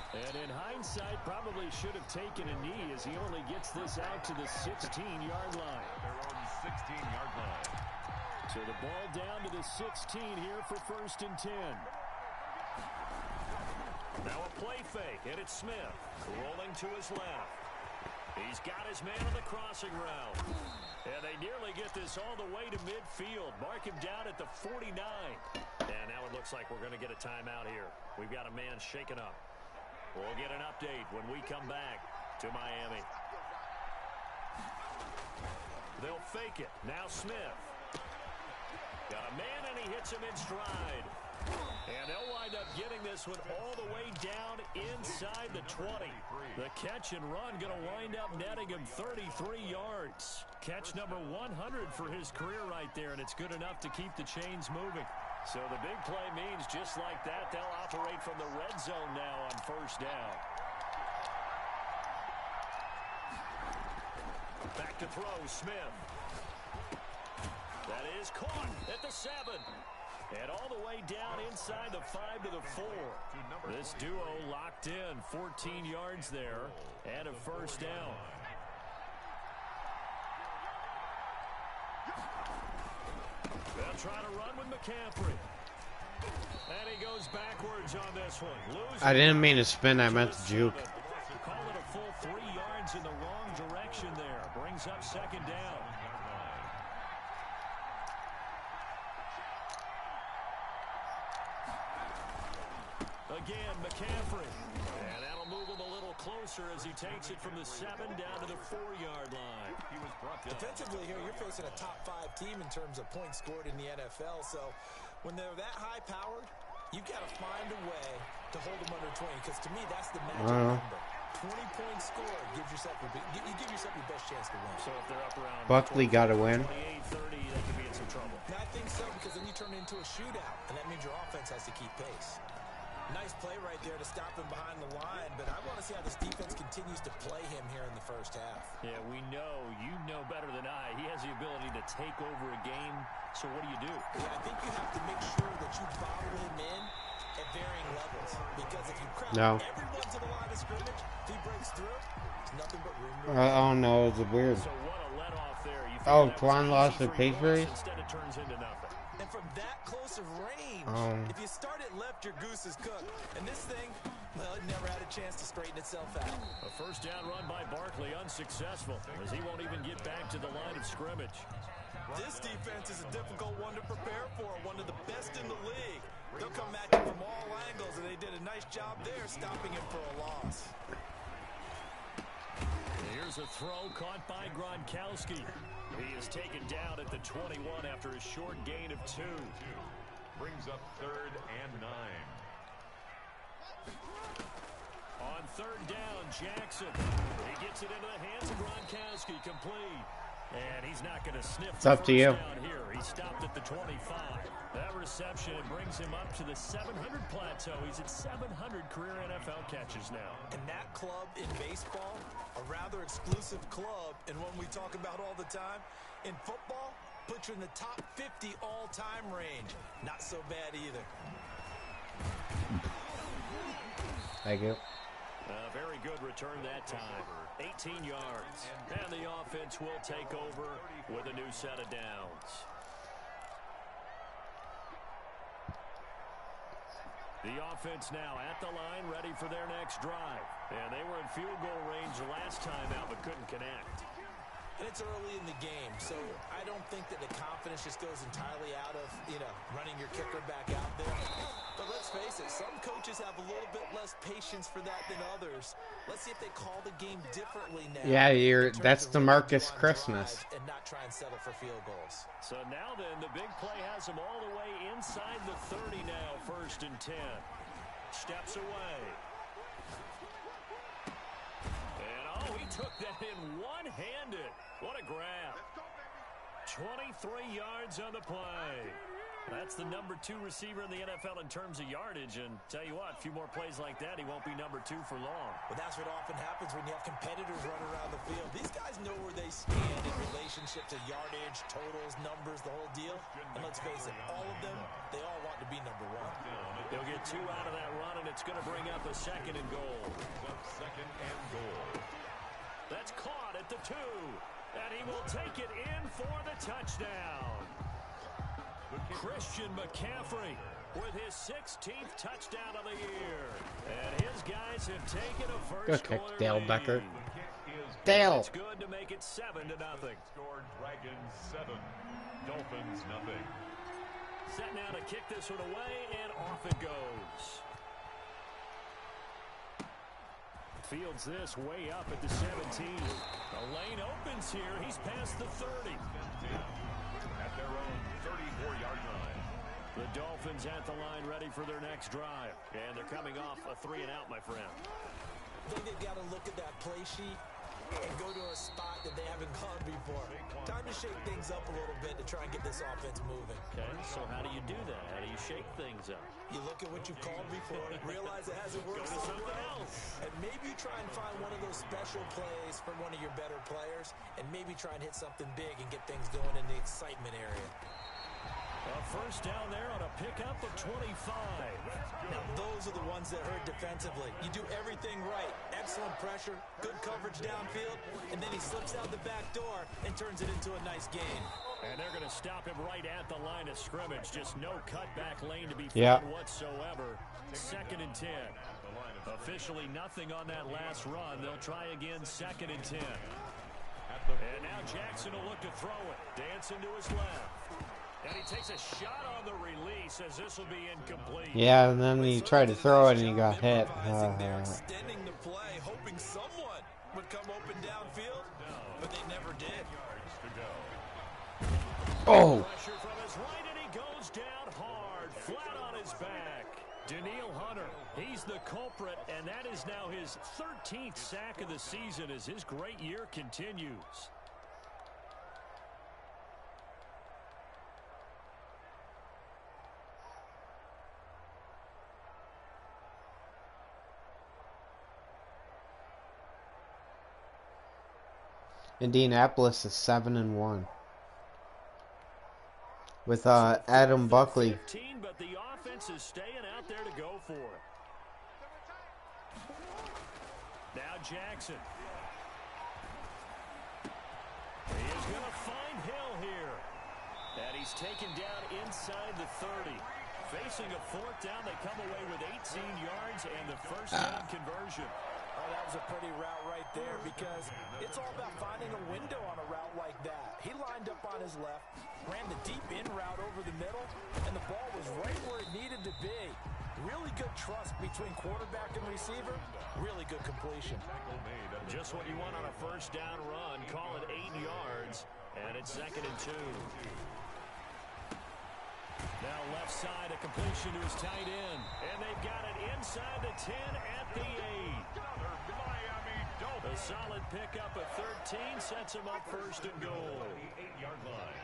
And in hindsight, probably should have taken a knee as he only gets this out to the 16-yard line. Their own 16-yard line. So the ball down to the 16 here for 1st and 10. Now a play fake, and it's Smith rolling to his left. He's got his man on the crossing route. And they nearly get this all the way to midfield. Mark him down at the 49. And now it looks like we're going to get a timeout here. We've got a man shaken up. We'll get an update when we come back to Miami. They'll fake it. Now Smith. Got a man, and he hits him in stride. And they'll wind up getting this one all the way down inside the 20. The catch and run going to wind up netting him 33 yards. Catch number 100 for his career right there, and it's good enough to keep the chains moving. So the big play means just like that, they'll operate from the red zone now on first down. Back to throw, Smith. That is caught at the 7. And all the way down inside the 5 to the 4. This duo locked in, 14 yards there, and a first down. They'll try to run with McCaffrey. And he goes backwards on this one. I didn't mean to spin, I meant to juke. Call it a full 3 yards in the wrong direction there. Brings up second down. Again, McCaffrey. And that'll move him a little closer as he takes it from the 7 down to the 4-yard line. He was brought down. Defensively here, you're facing a top 5 team in terms of points scored in the NFL. So when they're that high-powered, you've got to find a way to hold them under 20. Because to me, that's the magic number. 20-point score gives yourself you give yourself your best chance to win. So if they're up around Buckley got to win. 28-30, they could be in some trouble. And I think so, because then you turn it into a shootout, and that means your offense has to keep pace. Nice play right there to stop him behind the line, but I want to see how this defense continues to play him here in the first half. Yeah, you know better than I. He has the ability to take over a game, so what do you do? Yeah, I think you have to make sure that you bottle him in at varying levels, because if you crowd everyone to the line of scrimmage, if he breaks through, it's nothing but room. Oh no, it's weird. So what a let off there. Quan lost the pace race? Instead it turns into nothing. And from that close of range, if you start it left, your goose is cooked. And this thing, well, it never had a chance to straighten itself out. A first down run by Barkley, unsuccessful, as he won't even get back to the line of scrimmage. This defense is a difficult one to prepare for, one of the best in the league. They'll come at you from all angles, and they did a nice job there stopping him for a loss. Here's a throw caught by Gronkowski. He is taken down at the 21 after a short gain of 2. Brings up 3rd and 9. On 3rd down, Jackson. He gets it into the hands of Gronkowski, complete. And he's not going to sniff it's up to you. Here. He stopped at the 25. That reception brings him up to the 700 plateau. He's at 700 career NFL catches now. And that club in baseball, a rather exclusive club, and one we talk about all the time. In football, puts you in the top 50 all-time range. Not so bad either. Thank you. Very good return that time. 18 yards. And the offense will take over with a new set of downs. The offense now at the line, ready for their next drive. And they were in field goal range the last time out, but couldn't connect. And it's early in the game, so I don't think that the confidence just goes entirely out of, running your kicker back out there. But let's face it, some coaches have a little bit less patience for that than others. Let's see if they call the game differently now. Yeah, that's the Marcus Christmas. And not try and settle for field goals. So now then, the big play has them all the way inside the 30 now, 1st and 10. Steps away. He took that in one-handed. What a grab. 23 yards on the play. That's the number 2 receiver in the NFL in terms of yardage. And tell you what, a few more plays like that, he won't be number 2 for long. But that's what often happens when you have competitors running around the field. These guys know where they stand in relationship to yardage, totals, numbers, the whole deal. And let's face it, all of them, they all want to be number 1. They'll get 2 out of that run, and it's going to bring up a 2nd and goal. 2nd and goal. That's caught at the 2, and he will take it in for the touchdown. Christian McCaffrey with his 16th touchdown of the year. And his guys have taken a first Good kick, quarter Dale lead. Becker. Dale. It's good to make it 7-0. Score Dragons 7, Dolphins nothing. Set now to kick this one away, and off it goes. Fields this way up at the 17. The lane opens here. He's past the 30. At their own 34-yard line. The Dolphins at the line ready for their next drive. And they're coming off a 3-and-out, my friend. I think they've got to look at that play sheet and go to a spot that they haven't gone before. Time to shake things up a little bit to try and get this offense moving. Okay, so how do you do that? How do you shake things up? You look at what you've called before, realize it hasn't worked Go to so something well, else. and maybe try and find one of those special plays from one of your better players, and maybe try and hit something big and get things going in the excitement area. A first down there on a pickup of 25. Now, those are the ones that hurt defensively. You do everything right. Excellent pressure, good coverage downfield, and then he slips out the back door and turns it into a nice gain. And they're going to stop him right at the line of scrimmage. Just no cutback lane to be found whatsoever. 2nd and 10. Officially nothing on that last run. They'll try again, 2nd and 10. And now Jackson will look to throw it. Dancing to his left. And he takes a shot on the release as this will be incomplete. Yeah, and then he tried to throw it and he got hit. They're extending the play, hoping someone would come open downfield, but they never did. Oh! Pressure from his right, and he goes down hard, flat on his back. Daniil Hunter, he's the culprit, and that is now his 13th sack of the season as his great year continues. Indianapolis is 7-1. With Adam Buckley. 15, but the offense is staying out there to go for it. Now Jackson. He is going to find Hill here. And he's taken down inside the 30. Facing a 4th down, they come away with 18 yards and the first down conversion. Oh, that was a pretty route right there because it's all about finding a window on a route like that. He lined up on his left, ran the deep in route over the middle, and the ball was right where it needed to be. Really good trust between quarterback and receiver. Really good completion. Just what you want on a first down run. Call it 8 yards, and it's 2nd and 2. Now left side, a completion to his tight end. And they've got it inside the 10 at the 8. A solid pickup of 13 sets him up 1st and goal. 8-yard line.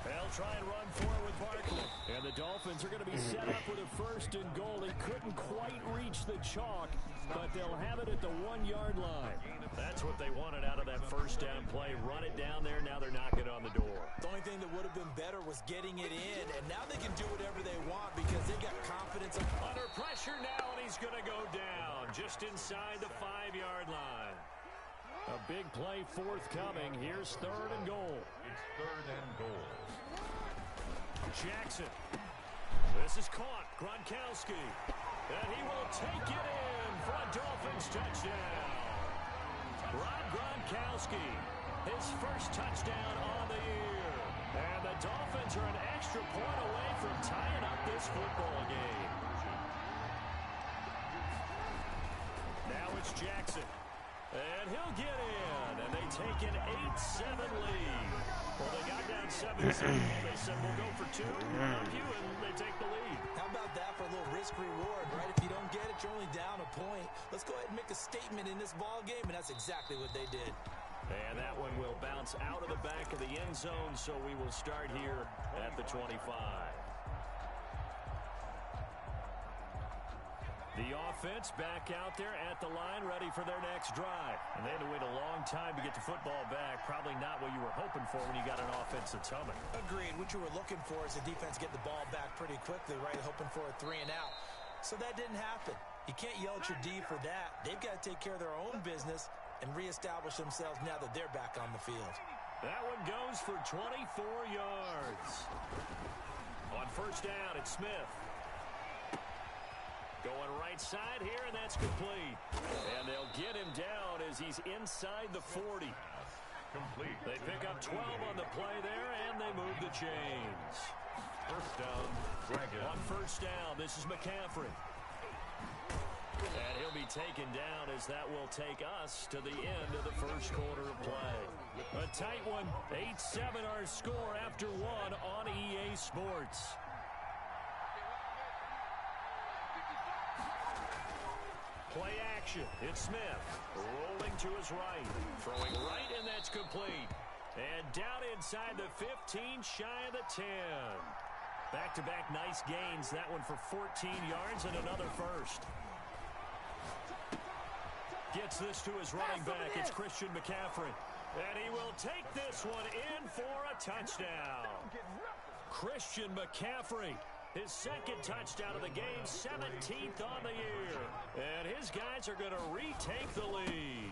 They'll try and run forward with Barkley. And the Dolphins are going to be set up with a 1st and goal. He couldn't quite reach the chalk, but they'll have it at the 1-yard line. That's what they wanted out of that first down play. Run it down there. Now they're knocking on the door. The only thing that would have been better was getting it in, and now they can do whatever they want because they got confidence. Under pressure now, and he's going to go down just inside the 5-yard line. A big play forthcoming. Here's 3rd and goal. It's 3rd and goal. Jackson. This is caught. Gronkowski. And he will take it in for a Dolphins touchdown. Rob Gronkowski, his first touchdown on the year. And the Dolphins are an extra point away from tying up this football game. Now it's Jackson. And he'll get in. And they take an 8-7 lead. Well, they got down 7-7. They said, we'll go for 2. And they take the lead. How about that for a little risk reward, right? If you don't get it, you're only down a point. Let's go ahead and make a statement in this ball game, and that's exactly what they did. And that one will bounce out of the back of the end zone, so we will start here at the 25. The offense back out there at the line, ready for their next drive. And they had to wait a long time to get the football back. Probably not what you were hoping for when you got an offense that's humming. Agreed. What you were looking for is the defense get the ball back pretty quickly, right? Hoping for a 3-and-out. So that didn't happen. You can't yell at your D for that. They've got to take care of their own business and reestablish themselves now that they're back on the field. That one goes for 24 yards. On first down, it's Smith. Going right side here, and that's complete. And they'll get him down as he's inside the 40. Complete. They pick up 12 on the play there, and they move the chains. First down, Dragons. On first down, this is McCaffrey. And he'll be taken down as that will take us to the end of the first quarter of play. A tight one, 8-7 our score after one on EA Sports. Play action. It's Smith rolling to his right, throwing right, and that's complete. And down inside the 15, shy of the 10. Back-to-back nice gains. That one for 14 yards and another first. Gets this to his running back. It's Christian McCaffrey. And he will take this one in for a touchdown. Christian McCaffrey, his second touchdown of the game, 17th on the year. And his guys are going to retake the lead.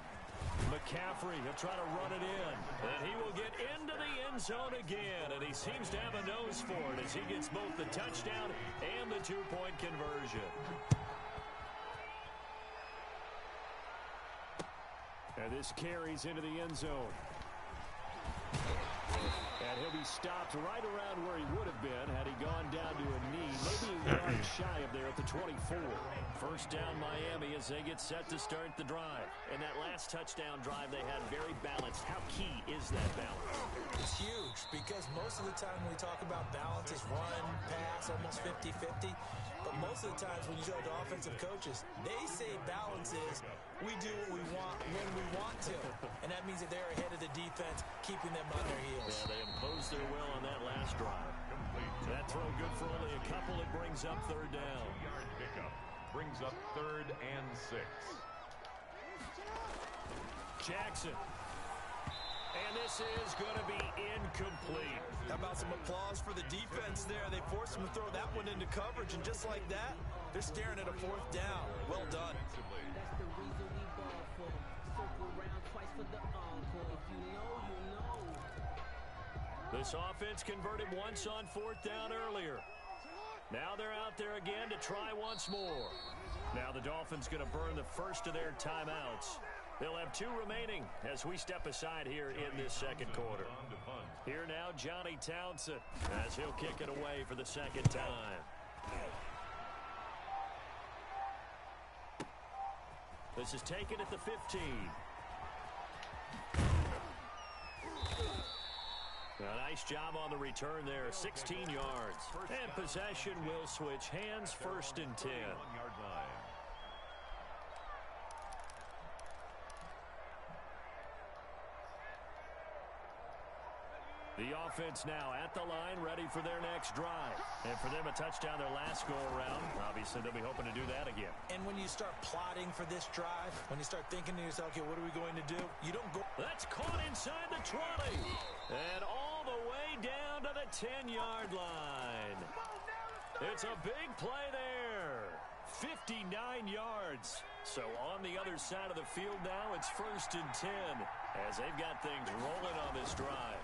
McCaffrey, he'll try to run it in. And he will get into the end zone again. And he seems to have a nose for it as he gets both the touchdown and the two-point conversion. And this carries into the end zone. And he'll be stopped right around where he would have been had he gone down to a knee, maybe a yard shy of there at the 24. First down Miami as they get set to start the drive. And that last touchdown drive they had very balanced. How key is that balance? It's huge because most of the time when we talk about balance, it's run, pass, almost 50-50. But most of the times when you go to offensive coaches, they say balance is we do what we want when we want to. And that means that they're ahead of the defense, keeping them on their heels. Yeah, they imposed their will on that last drive. That throw good for only a couple. It brings up third down. 2-yard pickup brings up 3rd and 6. Jackson. And this is going to be incomplete. How about some applause for the defense there? They forced him to throw that one into coverage, and just like that, they're staring at a 4th down. Well done. This offense converted once on 4th down earlier. Now they're out there again to try once more. Now the Dolphins going to burn the first of their timeouts. They'll have 2 remaining as we step aside here in this second quarter. Here now, Johnny Townsend, as he'll kick it away for the second time. This is taken at the 15. A nice job on the return there, 16 yards. And possession will switch hands, 1st and 10. The offense now at the line, ready for their next drive. And for them, a touchdown their last go-around. Obviously, they'll be hoping to do that again. And when you start plotting for this drive, when you start thinking to yourself, okay, what are we going to do? You don't go. That's caught inside the 20. And all the way down to the 10-yard line. It's a big play there. 59 yards. So on the other side of the field now, it's 1st and 10 as they've got things rolling on this drive.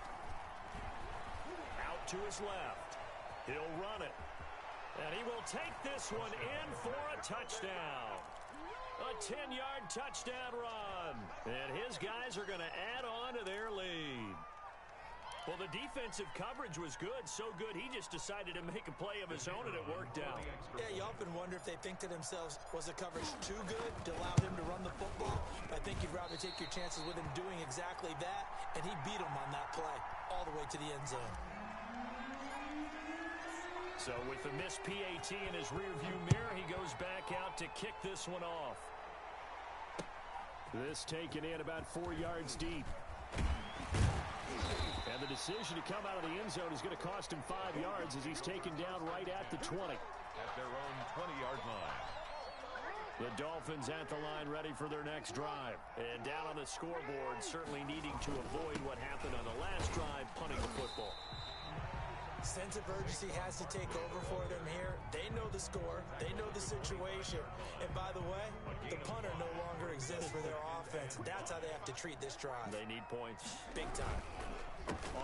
To his left. He'll run it. And he will take this one in for a touchdown. A 10-yard touchdown run. And his guys are going to add on to their lead. Well, the defensive coverage was good. So good, he just decided to make a play of his own, and it worked out. Yeah, you often wonder if they think to themselves, was the coverage too good to allow him to run the football? I think you'd rather take your chances with him doing exactly that, and he beat him on that play all the way to the end zone. So with the missed PAT in his rearview mirror, he goes back out to kick this one off. This taken in about 4 yards deep. And the decision to come out of the end zone is going to cost him 5 yards as he's taken down right at the 20. At their own 20-yard line. The Dolphins at the line ready for their next drive. And down on the scoreboard, certainly needing to avoid what happened on the last drive, punting the football. Sense of urgency has to take over for them here. They know the score. They know the situation. And by the way, the punter no longer exists for their offense. That's how they have to treat this drive. They need points. Big time.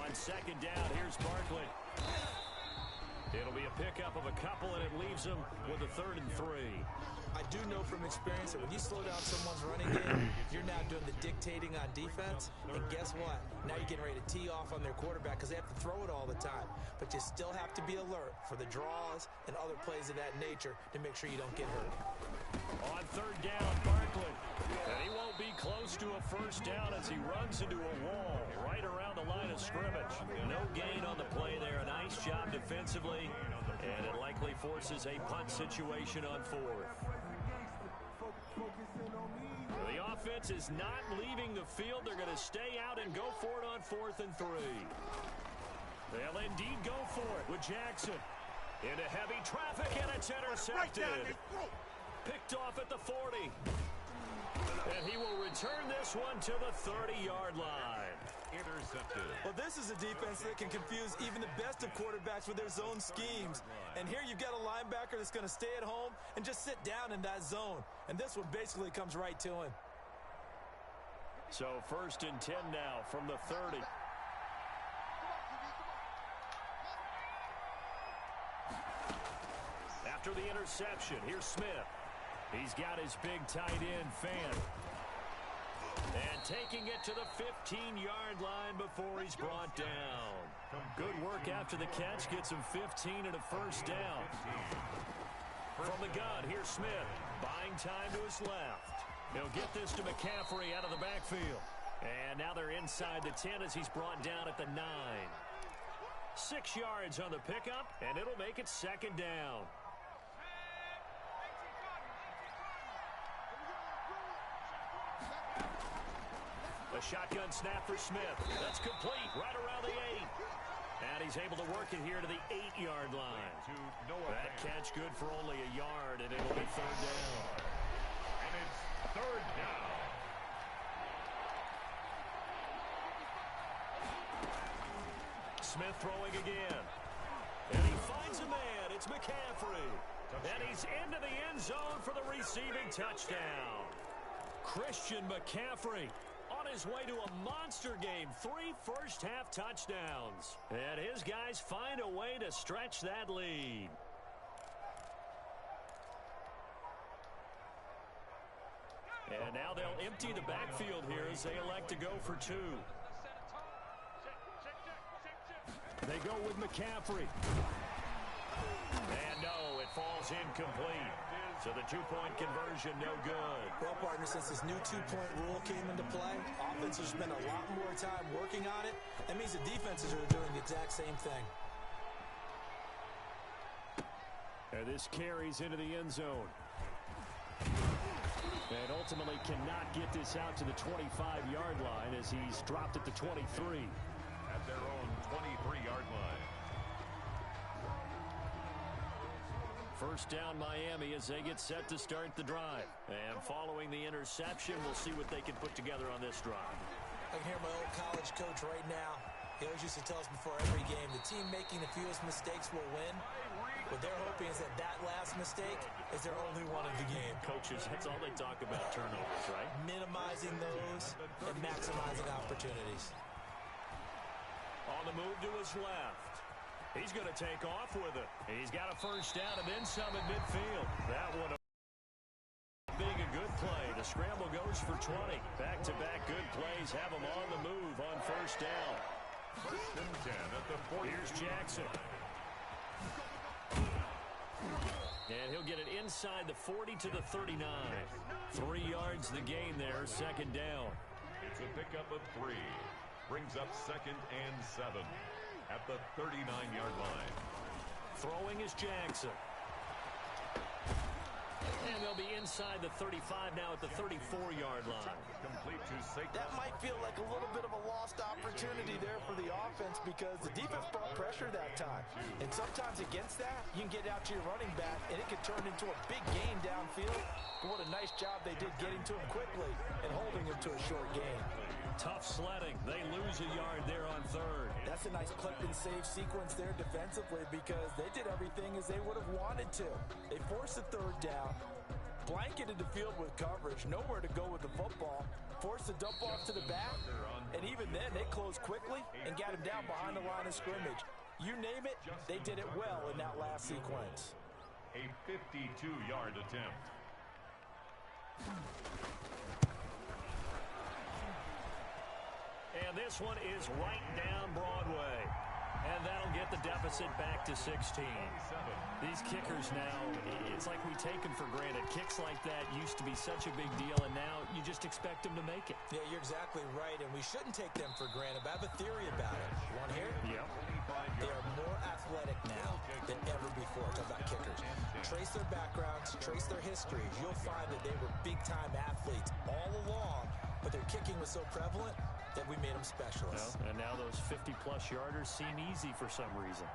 On second down, here's Barkley. It'll be a pickup of a couple, and it leaves them with a 3rd and 3. I do know from experience that when you slow down someone's running game, you're now doing the dictating on defense. And guess what? Now you're getting ready to tee off on their quarterback because they have to throw it all the time. But you still have to be alert for the draws and other plays of that nature to make sure you don't get hurt. On third down, Barkley. And he won't be close to a first down as he runs into a wall right around the line of scrimmage. No gain on the play there. A nice job defensively. And it likely forces a punt situation on fourth. The offense is not leaving the field. They're going to stay out and go for it on 4th and 3. They'll indeed go for it with Jackson. Into heavy traffic, and it's intercepted. Picked off at the 40. And he will return this one to the 30-yard line. Intercepted. Well, this is a defense that can confuse even the best of quarterbacks with their zone schemes. And here you've got a linebacker that's going to stay at home and just sit down in that zone. And this one basically comes right to him. So 1st and 10 now from the 30. After the interception, here's Smith. He's got his big tight end, Fan. And taking it to the 15-yard line before he's brought down. Good work after the catch. Gets him 15 and a first down. From the gun, here's Smith. Buying time to his left. He'll get this to McCaffrey out of the backfield. And now they're inside the 10 as he's brought down at the 9. 6 yards on the pickup, and it'll make it 2nd down. A shotgun snap for Smith. That's complete right around the 8. And he's able to work it here to the 8-yard line. That catch good for only a yard, and it'll be 3rd down. And it's 3rd down. Smith throwing again. And he finds a man. It's McCaffrey. And he's into the end zone for the receiving touchdown. Christian McCaffrey on his way to a monster game. 3 first-half touchdowns. And his guys find a way to stretch that lead. And now they'll empty the backfield here as they elect to go for 2. They go with McCaffrey. And no, it falls incomplete. So the 2-point conversion, no good. Well, partner, since this new 2-point rule came into play, offenses spend a lot more time working on it. That means the defenses are doing the exact same thing. And this carries into the end zone. And ultimately cannot get this out to the 25-yard line as he's dropped at the 23. At their own 23-yard line. First down Miami as they get set to start the drive. And following the interception, we'll see what they can put together on this drive. I can hear my old college coach right now. He always used to tell us before every game, the team making the fewest mistakes will win. What they're hoping is that last mistake is their only one of the game. Coaches, that's all they talk about, turnovers, right? Minimizing those and maximizing opportunities. On the move to his left. He's going to take off with it. He's got a first down and then some at midfield. That one being a good play. The scramble goes for 20. Back-to-back good plays have him on the move on first down. 10 at the 40. Here's Jackson. And he'll get it inside the 40 to the 39. 3 yards the gain there, 2nd down. It's a pickup of 3. Brings up 2nd and 7 at the 39-yard line. Throwing is Jackson. And they'll be inside the 35 now at the 34-yard line. Complete to Saquon. That might feel like a little bit of a lost opportunity there for the offense because the defense brought pressure that time. And sometimes against that, you can get out to your running back, and it can turn into a big gain downfield. But what a nice job they did getting to him quickly and holding him to a short gain. Tough sledding. They lose a yard there on 3rd. That's a nice clip and save sequence there defensively because they did everything as they would have wanted to. They forced the 3rd down, blanketed the field with coverage, nowhere to go with the football, forced the dump off to the back, and even then they closed quickly and got him down behind the line of scrimmage. You name it, they did it well in that last sequence. A 52-yard attempt. And this one is right down Broadway. And that'll get the deficit back to 16. These kickers now, it's like we take them for granted. Kicks like that used to be such a big deal, and now you just expect them to make it. Yeah, you're exactly right, and we shouldn't take them for granted. But I have a theory about it. Want to hear it? Yep. They are more athletic now than ever before. Talk about kickers. Trace their backgrounds, trace their histories. You'll find that they were big-time athletes all along, but their kicking was so prevalent that we made them specialists. And now those 50-plus yarders seem easy for some reason.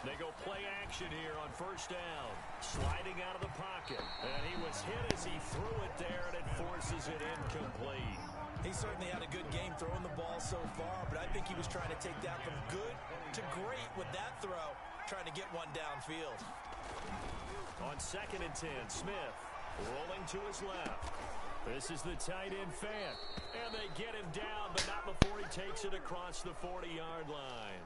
They go play action here on first down. Sliding out of the pocket. And he was hit as he threw it there, and it forces it incomplete. He certainly had a good game throwing the ball so far, but I think he was trying to take that from good to great with that throw, trying to get one downfield. On 2nd and 10, Smith rolling to his left. This is the tight end fan. And they get him down, but not before he takes it across the 40-yard line.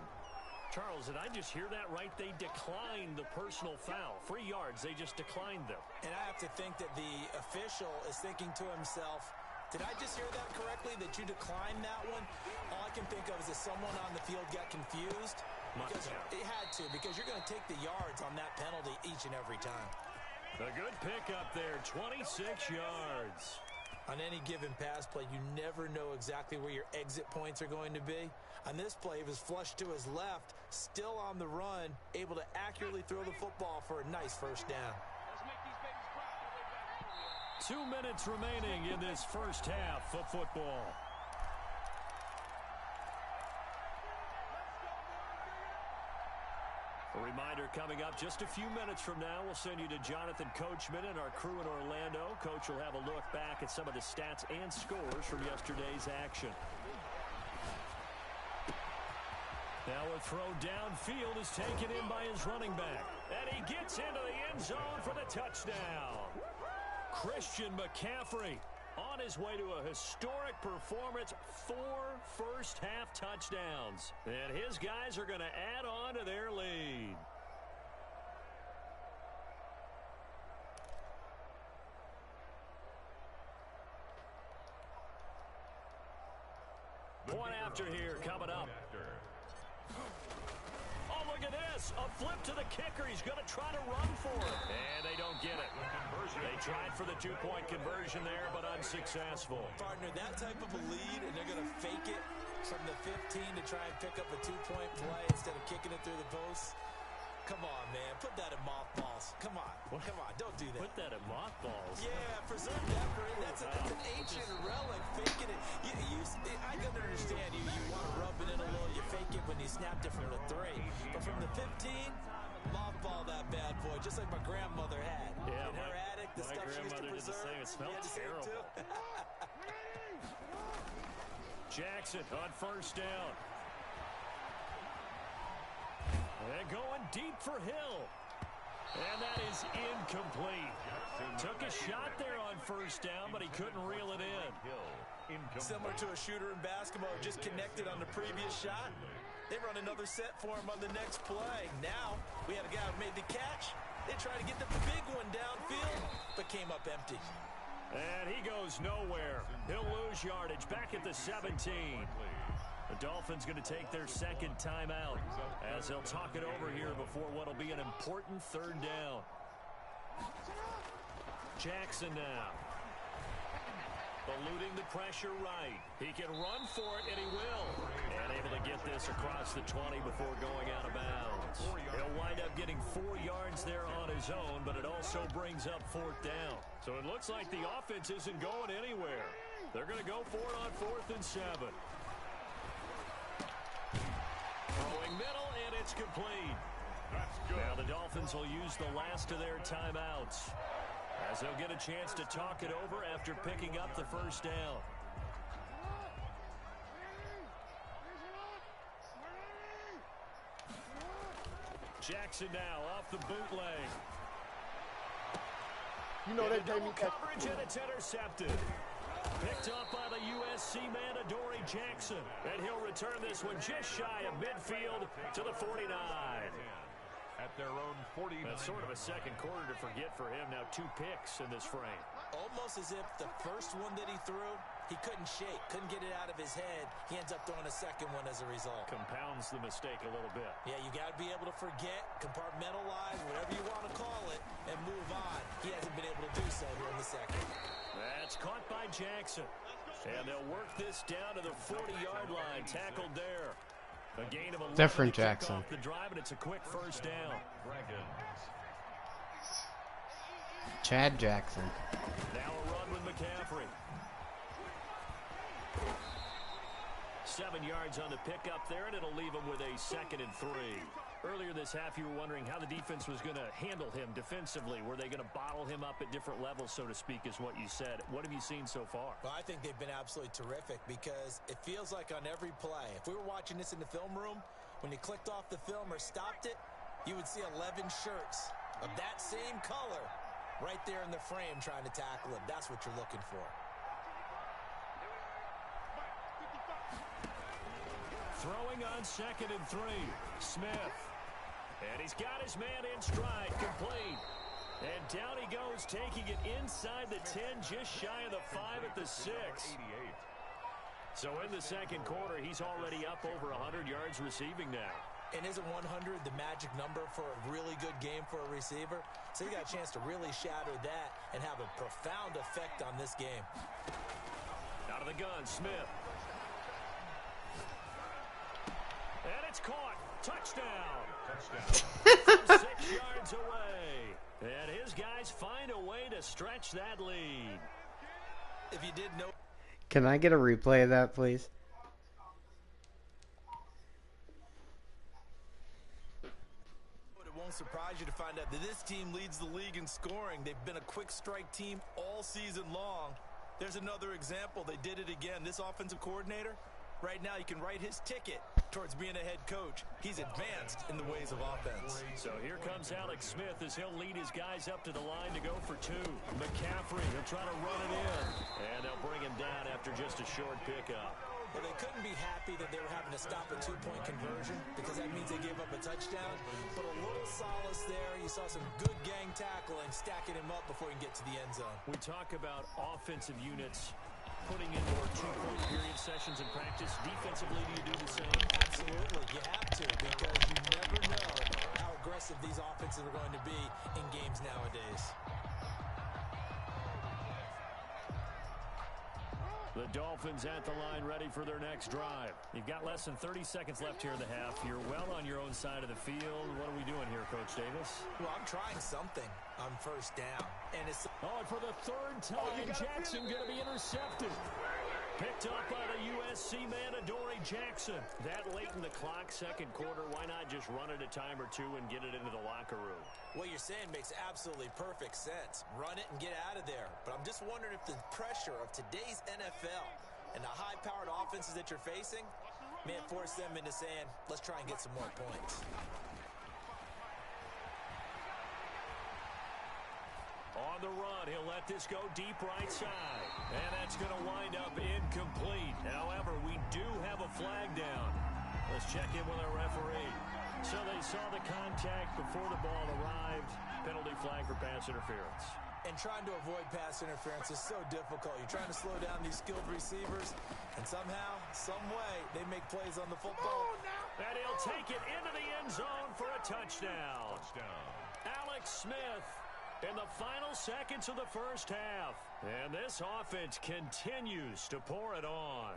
Charles, did I just hear that right? They declined the personal foul. 3 yards, they just declined them. And I have to think that the official is thinking to himself, did I just hear that correctly, that you declined that one? All I can think of is that someone on the field got confused. Because it had to, because you're going to take the yards on that penalty each and every time. A good pickup there, 26 yards. On any given pass play, you never know exactly where your exit points are going to be. On this play, he was flushed to his left, still on the run, able to accurately throw the football for a nice first down. 2 minutes remaining in this first half of football. A reminder coming up just a few minutes from now, we'll send you to Jonathan Coachman and our crew in Orlando. Coach will have a look back at some of the stats and scores from yesterday's action. Now a throw downfield is taken in by his running back. And he gets into the end zone for the touchdown. Christian McCaffrey on his way to a historic performance, 4 first-half touchdowns. And his guys are going to add on to their lead. Point after here coming up. Oh, look at this. A flip to the kicker. He's going to try to run for it. And they don't get it. They tried for the 2-point conversion there, but unsuccessful. Partner, that type of a lead, and they're going to fake it from the 15 to try and pick up a 2-point play instead of kicking it through the post. Come on, man. Put that in mothballs. Come on. Come on. Don't do that. Put that in mothballs? Yeah, preserve that for it. That's an ancient relic. Faking it. I can understand you want to rub it in a little. You fake it when you snapped it from the 3. But from the 15, mothball that bad boy, just like my grandmother had. Yeah, in her attic, the stuff she used to preserve. Did the same. It smelled terrible. Jackson on first down. And going deep for Hill. And that is incomplete. Took a shot there on first down, but he couldn't reel it in. Similar to a shooter in basketball, just connected on the previous shot. They run another set for him on the next play. Now, we had a guy who made the catch. They tried to get the big one downfield, but came up empty. And he goes nowhere. He'll lose yardage back at the 17. The Dolphins going to take their second timeout as they'll talk it over here before what will be an important 3rd down. Jackson now. Eluding the pressure right. He can run for it, and he will. And able to get this across the 20 before going out of bounds. He'll wind up getting 4 yards there on his own, but it also brings up 4th down. So it looks like the offense isn't going anywhere. They're going to go for it on 4th and 7. Throwing middle, and it's complete. Now the Dolphins will use the last of their timeouts as they'll get a chance to talk it over after picking up the first down. Jackson now off the bootleg. You know they gave me coverage, and it's intercepted. Picked up by the USC man, Adoree Jackson. And he'll return this one just shy of midfield to the 49. At their own 49. That's sort of a second quarter to forget for him. Now 2 picks in this frame. Almost as if the first one that he threw, He couldn't shake, couldn't get it out of his head. He ends up throwing a second one as a result. Compounds the mistake a little bit. Yeah, you got to be able to forget, compartmentalize, whatever you want to call it, and move on. He hasn't been able to do so here in the second. That's caught by Jackson. And they'll work this down to the 40-yard line. Tackled there. A gain of 11 Different to kick Jackson. off the drive, and it's a quick first down. Chad Jackson. Now a run with McCaffrey. 7 yards on the pickup there, and it'll leave him with a 2nd and 3. Earlier this half, you were wondering how the defense was going to handle him defensively. Were they going to bottle him up at different levels, so to speak, is what you said. What have you seen so far? Well, I think they've been absolutely terrific because it feels like on every play, if we were watching this in the film room, when you clicked off the film or stopped it, you would see 11 shirts of that same color right there in the frame trying to tackle him. That's what you're looking for. Throwing on 2nd and 3. Smith. And he's got his man in stride, complete. And down he goes, taking it inside the 10, just shy of the 5 at the 6. So in the second quarter, he's already up over 100 yards receiving now. And isn't 100 the magic number for a really good game for a receiver? So you got a chance to really shatter that and have a profound effect on this game. Out of the gun, Smith. And it's caught. Touchdown. From 6 yards away. And his guys find a way to stretch that lead. If you did know... Can I get a replay of that, please? It won't surprise you to find out that this team leads the league in scoring. They've been a quick strike team all season long. There's another example. They did it again. This offensive coordinator, right now, you can write his ticket towards being a head coach. He's advanced in the ways of offense. So here comes Alex Smith as he'll lead his guys up to the line to go for 2. McCaffrey, he'll try to run it in. And they'll bring him down after just a short pickup. Well, they couldn't be happy that they were having to stop a 2-point conversion because that means they gave up a touchdown. But a little solace there. You saw some good gang tackling, stacking him up before he can get to the end zone. We talk about offensive units putting in more 2-point period sessions in practice. Defensively, do you do the same? Absolutely. You have to because you never know how aggressive these offenses are going to be in games nowadays. The Dolphins at the line ready for their next drive. You've got less than 30 seconds left here in the half. You're well on your own side of the field. What are we doing here, Coach Davis? Well, I'm trying something on first down. And it's... Oh, and for the 3rd time, Jackson going to be intercepted. Picked up by the USC man, Adoree Jackson. That late in the clock, second quarter, why not just run it a time or two and get it into the locker room? What you're saying makes absolutely perfect sense. Run it and get out of there. But I'm just wondering if the pressure of today's NFL and the high-powered offenses that you're facing may force them into saying, let's try and get some more points. On the run, he'll let this go deep right side. And that's going to wind up incomplete. However, we do have a flag down. Let's check in with our referee. So they saw the contact before the ball arrived. Penalty flag for pass interference. And trying to avoid pass interference is so difficult. You're trying to slow down these skilled receivers, and somehow, some way, they make plays on the football. And he'll take it into the end zone for a touchdown. Alex Smith in the final seconds of the first half. And this offense continues to pour it on.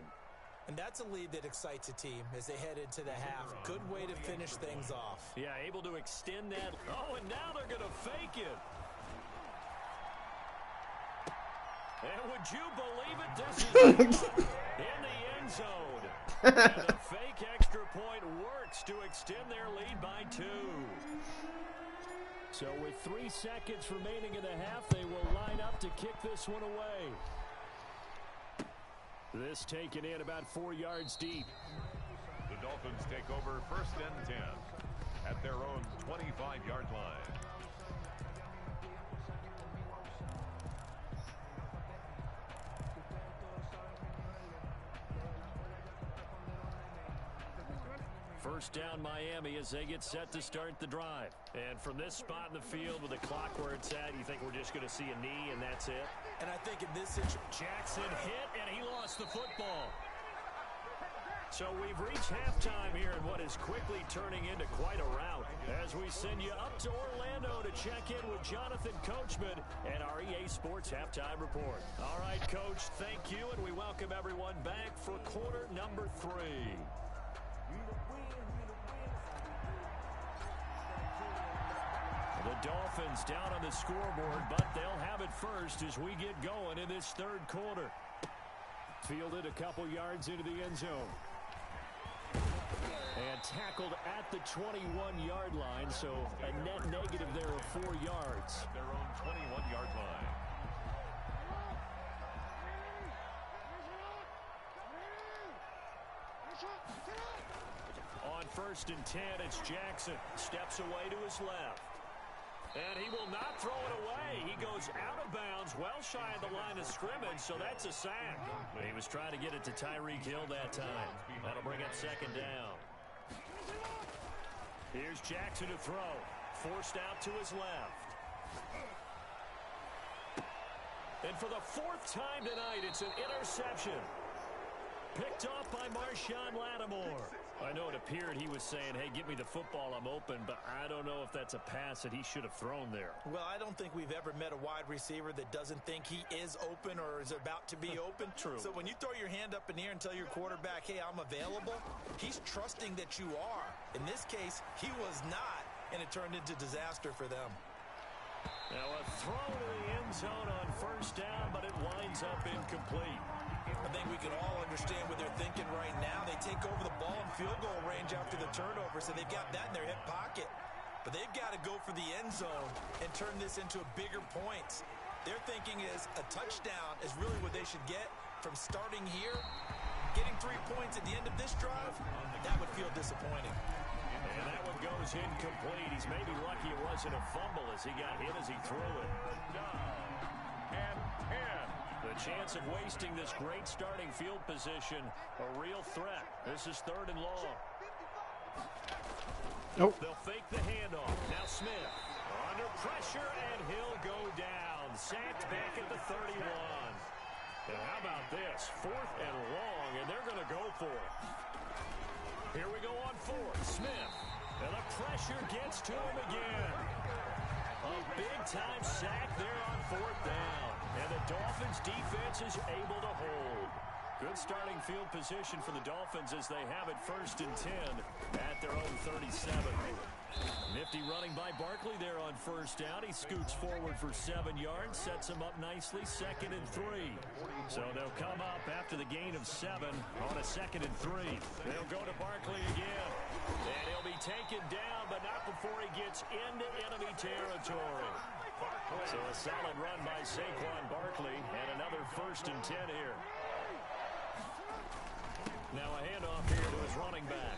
And that's a lead that excites a team as they head into the half. Good way to finish things off. Yeah, able to extend that. Oh, and now they're going to fake it. And would you believe it? This is in the end zone. And the fake extra point works to extend their lead by 2. So with 3 seconds remaining in the half, they will line up to kick this one away. This taken in about 4 yards deep. The Dolphins take over 1st and 10 at their own 25-yard line. first down Miami as they get set to start the drive. And from this spot in the field with the clock where it's at, you think we're just going to see a knee and that's it? And I think in this situation, Jackson hit and he lost the football. So we've reached halftime here in what is quickly turning into quite a rout as we send you up to Orlando to check in with Jonathan Coachman and our EA Sports Halftime Report. All right, Coach, thank you, and we welcome everyone back for quarter number 3. The Dolphins down on the scoreboard, but they'll have it first as we get going in this third quarter. Fielded a couple yards into the end zone. And tackled at the 21-yard line, so a net negative there of 4 yards. At their own 21-yard line. On 1st and 10, it's Jackson. Steps away to his left. And he will not throw it away. He goes out of bounds, well shy of the line of scrimmage, so that's a sack. He was trying to get it to Tyreek Hill that time. That'll bring up 2nd down. Here's Jackson to throw. Forced out to his left. And for the 4th time tonight, it's an interception. Picked off by Marshawn Lattimore. I know it appeared he was saying, hey, give me the football, I'm open, but I don't know if that's a pass that he should have thrown there. Well, I don't think we've ever met a wide receiver that doesn't think he is open or is about to be open. True. So when you throw your hand up in the air and tell your quarterback, hey, I'm available, he's trusting that you are. In this case, he was not, and it turned into disaster for them. Now a throw to the end zone on 1st down, but it winds up incomplete. I think we can all understand what they're thinking right now. They take over the ball in field goal range after the turnover, so they've got that in their hip pocket. But they've got to go for the end zone and turn this into a bigger points. Their thinking is a touchdown is really what they should get from starting here. Getting 3 points at the end of this drive, that would feel disappointing. And that one goes incomplete. He's maybe lucky it wasn't a fumble as he got hit as he threw it. And 10. The chance of wasting this great starting field position, a real threat. This is 3rd and long. Nope. They'll fake the handoff. Now Smith under pressure, and he'll go down. Sacked back at the 31. And how about this? 4th and long, and they're going to go for it. Here we go on 4th. Smith. And the pressure gets to him again. A big-time sack there on 4th down. And the Dolphins' defense is able to hold. Good starting field position for the Dolphins as they have it 1st and 10 at their own 37. Nifty running by Barkley there on 1st down. He scoots forward for 7 yards, sets him up nicely, 2nd and 3. So they'll come up after the gain of 7 on a 2nd and 3. They'll go to Barkley again. And he'll be taken down, but not before he gets into enemy territory. So a solid run by Saquon Barkley, and another 1st and 10 here. Now a handoff here to his running back.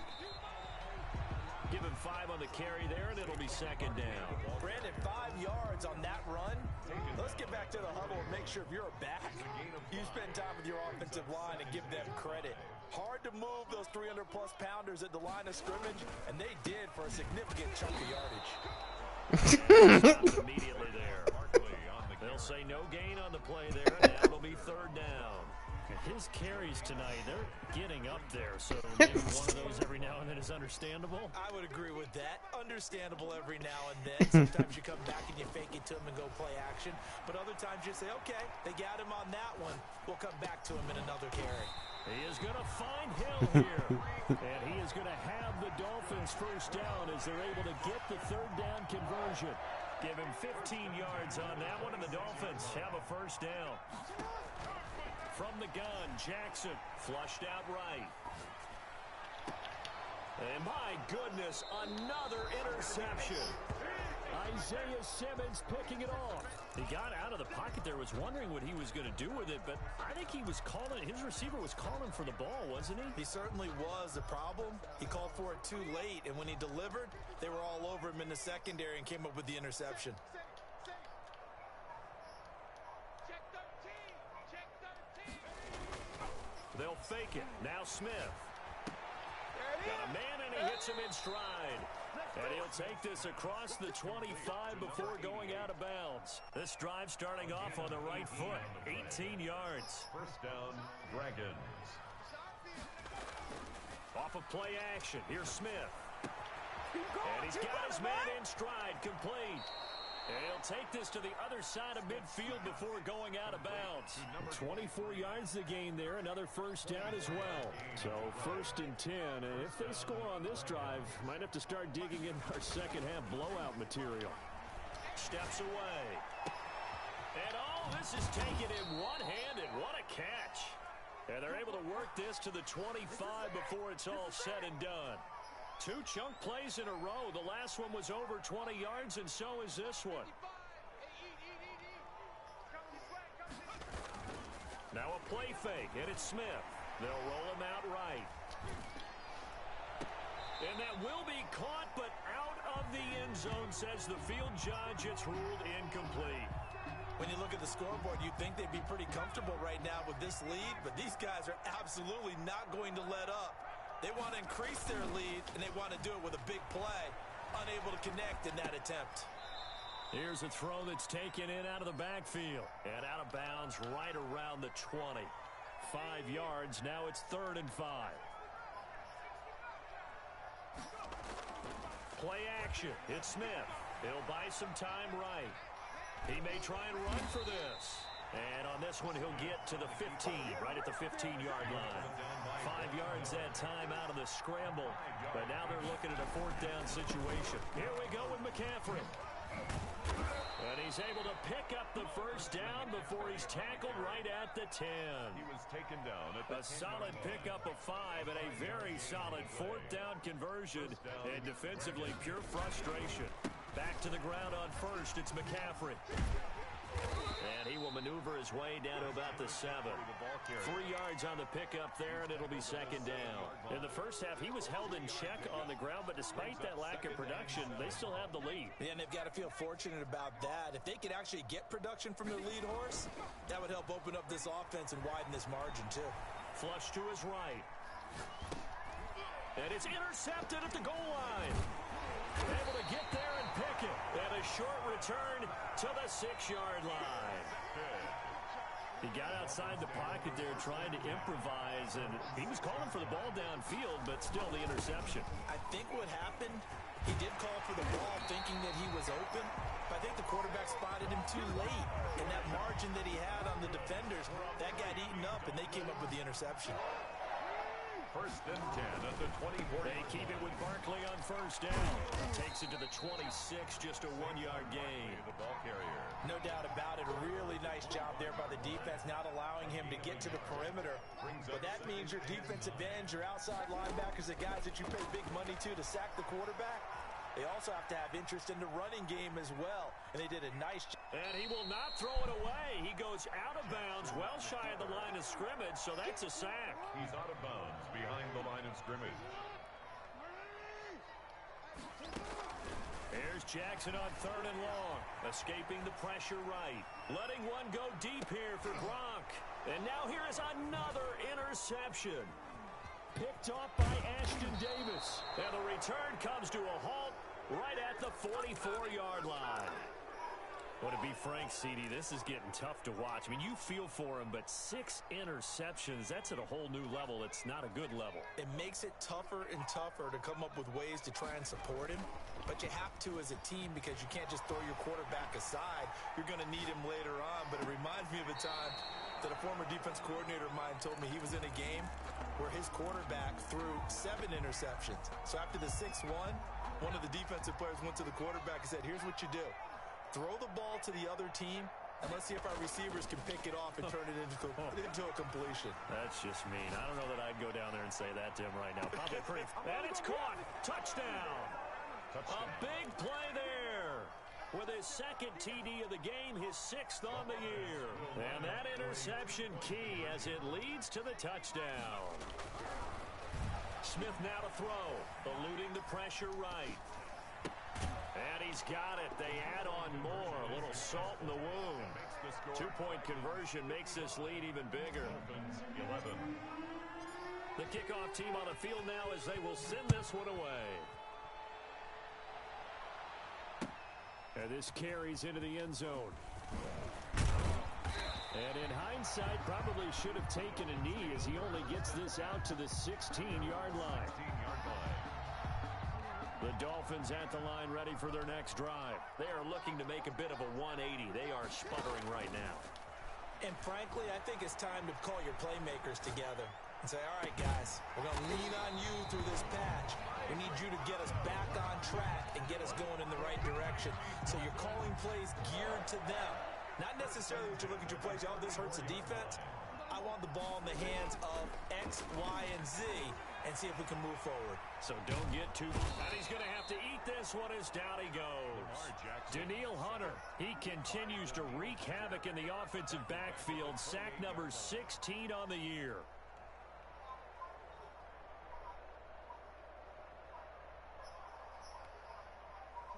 Give him 5 on the carry there, and it'll be 2nd down. Brandon, 5 yards on that run. Let's get back to the huddle and make sure if you're a back, you spend time with your offensive line and give them credit. Hard to move those 300-plus pounders at the line of scrimmage, and they did for a significant chunk of yardage. Immediately there. They'll say no gain on the play there, and now it'll be 3rd down. His carries tonight, they're getting up there, so maybe one of those every now and then is understandable. I would agree with that. Understandable every now and then. Sometimes you come back and you fake it to him and go play action. But other times you say, okay, they got him on that one. We'll come back to him in another carry. He is going to find Hill here. And he is going to have the Dolphins 1st down as they're able to get the 3rd down conversion. Give him 15 yards on that one, and the Dolphins have a 1st down. From the gun, Jackson flushed out right. And my goodness, another interception. Isaiah Simmons picking it off. He got out of the pocket there, was wondering what he was going to do with it, but I think he was calling, his receiver was calling for the ball, wasn't he? He certainly was. The problem, he called for it too late, and when he delivered, they were all over him in the secondary and came up with the interception. They'll fake it. Now Smith. Got a man, and he hits him in stride. And he'll take this across the 25 before going out of bounds. This drive starting off on the right foot. 18 yards. First down, Dragons. Off of play action. Here's Smith. And he's got his man in stride, complete. And he'll take this to the other side of midfield before going out of bounds. 24 yards to gain there. Another first down as well. So 1st and 10. And if they score on this drive, might have to start digging in our second half blowout material. Steps away. And this is taken in one-handed. What a catch. And they're able to work this to the 25 before it's all said and done. 2 chunk plays in a row. The last one was over 20 yards, and so is this one. Now a play fake, and it's Smith. They'll roll him out right. And that will be caught, but out of the end zone, says the field judge. It's ruled incomplete. When you look at the scoreboard, you'd think they'd be pretty comfortable right now with this lead, but these guys are absolutely not going to let up. They want to increase their lead, and they want to do it with a big play. Unable to connect in that attempt. Here's a throw that's taken in out of the backfield. And out of bounds right around the 20. 5 yards. Now it's 3rd and 5. Play action. It's Smith. He'll buy some time right. He may try and run for this. And on this one, he'll get to the 15, right at the 15-yard line. 5 yards that time out of the scramble. But now they're looking at a 4th down situation. Here we go with McCaffrey. And he's able to pick up the first down before he's tackled right at the 10. He was taken down at the a solid pickup of 5 and a very solid 4th down conversion. And defensively, pure frustration. Back to the ground on first. It's McCaffrey. And he will maneuver his way down to about the 7. 3 yards on the pickup there, and it'll be 2nd down. In the first half, he was held in check on the ground, but despite that lack of production, they still have the lead. Yeah, and they've got to feel fortunate about that. If they could actually get production from their lead horse, that would help open up this offense and widen this margin, too. Flush to his right. And it's intercepted at the goal line. Able to get there and pick it. And a short return to the 6-yard line. He got outside the pocket there trying to improvise, and he was calling for the ball downfield, but still the interception. I think what happened, he did call for the ball thinking that he was open, but I think the quarterback spotted him too late. And that margin that he had on the defenders, that got eaten up, and they came up with the interception. 1st and 10 at the 24. They keep it with Barkley on first down. Takes it to the 26, just a 1-yard gain. The ball carrier. No doubt about it. A really nice job there by the defense, not allowing him to get to the perimeter. But that means your defensive ends, your outside linebackers, the guys that you pay big money to sack the quarterback, they also have to have interest in the running game as well. And they did a nice job. And he will not throw it away. He goes out of bounds, well shy of the line of scrimmage, so that's a sack. He's out of bounds behind the line of scrimmage. Here's Jackson on 3rd and long. Escaping the pressure right. Letting one go deep here for Gronk. And now here is another interception. Picked off by Ashton Davis. And the return comes to a halt right at the 44-yard line. Well, to be frank, CD, this is getting tough to watch. I mean, you feel for him, but 6 interceptions, that's at a whole new level. It's not a good level. It makes it tougher and tougher to come up with ways to try and support him. But you have to as a team because you can't just throw your quarterback aside. You're going to need him later on. But it reminds me of a time that a former defense coordinator of mine told me he was in a game where his quarterback threw 7 interceptions. So after the 6-1, one of the defensive players went to the quarterback and said, here's what you do. Throw the ball to the other team, and let's see if our receivers can pick it off and turn it into a completion. That's just mean. I don't know that I'd go down there and say that to him right now. Probably pretty. And it's caught. Touchdown. A big play there. With his 2nd TD of the game, his 6th on the year. And that interception key as it leads to the touchdown. Smith now to throw, eluding the pressure right. And he's got it. They add on more. A little salt in the wound. 2-point conversion makes this lead even bigger. The kickoff team on the field now as they will send this one away. And this carries into the end zone. And in hindsight, probably should have taken a knee as he only gets this out to the 16-yard line. The Dolphins at the line ready for their next drive. They are looking to make a bit of a 180. They are sputtering right now. And frankly, I think it's time to call your playmakers together and say, all right, guys, we're going to lean on you through this patch. We need you to get us back on track and get us going in the right direction. So you're calling plays geared to them. Not necessarily what you look at your plays, oh, this hurts the defense. I want the ball in the hands of X, Y, and Z and see if we can move forward. So don't get too... And he's going to have to eat this one as down he goes. Danielle Hunter, he continues to wreak havoc in the offensive backfield. Sack number 16 on the year.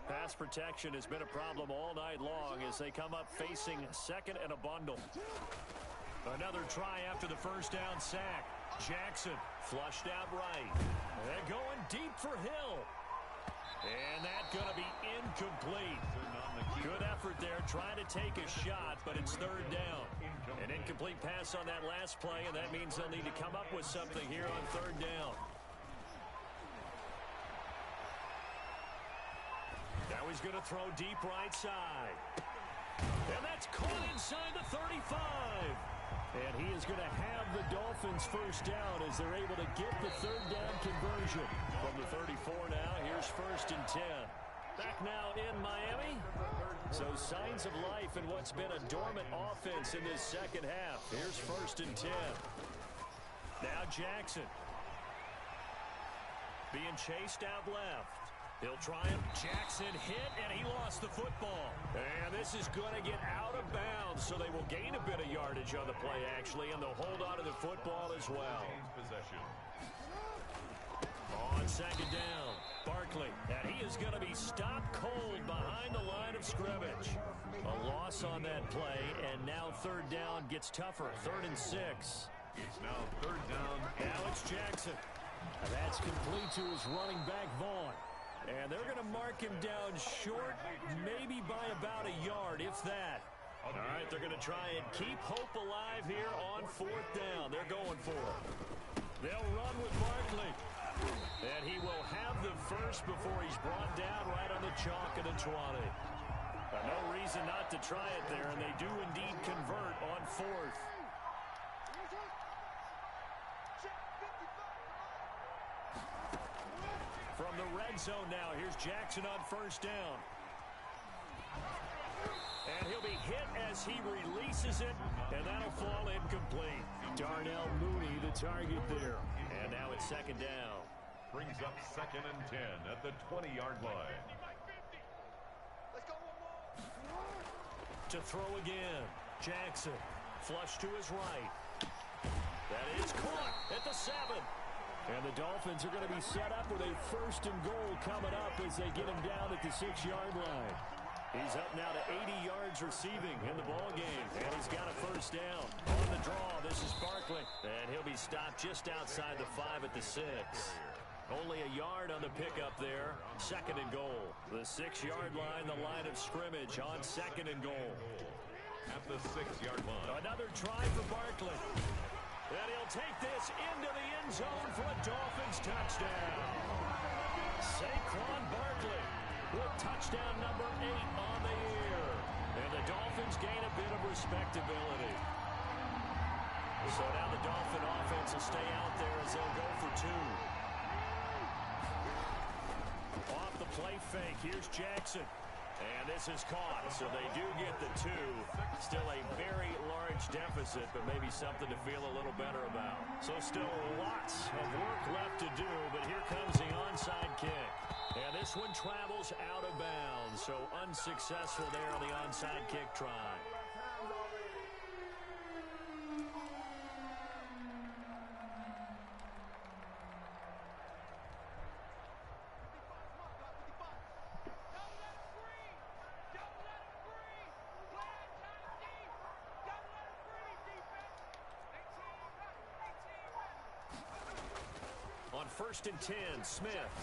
Pass protection has been a problem all night long as they come up facing second and a bundle. Another try after the first down sack. Jackson flushed out right. And going deep for Hill. And that's going to be incomplete. Good effort there trying to take a shot, but it's third down. An incomplete pass on that last play, and that means they'll need to come up with something here on third down. Now he's going to throw deep right side. And that's caught inside the 35. And he is going to have the Dolphins first down as they're able to get the third down conversion. From the 34 now, here's first and 10. Back now in Miami. So signs of life in what's been a dormant offense in this second half. Here's first and 10. Now Jackson. Being chased out left. He'll try him. Jackson hit, and he lost the football. And this is going to get out of bounds, so they will gain a bit of yardage on the play, actually, and they'll hold on to the football as well. On second down, Barkley, and he is going to be stopped cold behind the line of scrimmage. A loss on that play, and now third down gets tougher. 3rd and 6. It's now third down. Now it's Jackson. And that's complete to his running back, Vaughn. And they're going to mark him down short, maybe by about a yard, if that. All right, they're going to try and keep hope alive here on 4th down. They're going for it. They'll run with Barkley. And he will have the first before he's brought down right on the chalk of the 20. No reason not to try it there, and they do indeed convert on 4th. From the red zone now, here's Jackson on first down. And he'll be hit as he releases it, and that'll fall incomplete. Darnell Mooney, the target there. And now it's second down. Brings up 2nd and 10 at the 20-yard line. To throw again. Jackson, flush to his right. That is caught at the 7. And the Dolphins are going to be set up with a 1st and goal coming up as they get him down at the 6-yard line. He's up now to 80 yards receiving in the ballgame. And he's got a first down. On the draw, this is Barkley. And he'll be stopped just outside the 5 at the 6. Only a yard on the pickup there. 2nd and goal. The 6-yard line, the line of scrimmage on 2nd and goal. At the 6-yard line. Another try for Barkley. And he'll take this into the end zone for a Dolphins touchdown. Saquon Barkley with touchdown number 8 on the year. And the Dolphins gain a bit of respectability. So now the Dolphin offense will stay out there as they'll go for 2. Off the play fake, here's Jackson. And this is caught, so they do get the 2. Still a very large deficit, but maybe something to feel a little better about. So still lots of work left to do, but here comes the onside kick. And this one travels out of bounds, so unsuccessful there on the onside kick try. first and 10. Smith.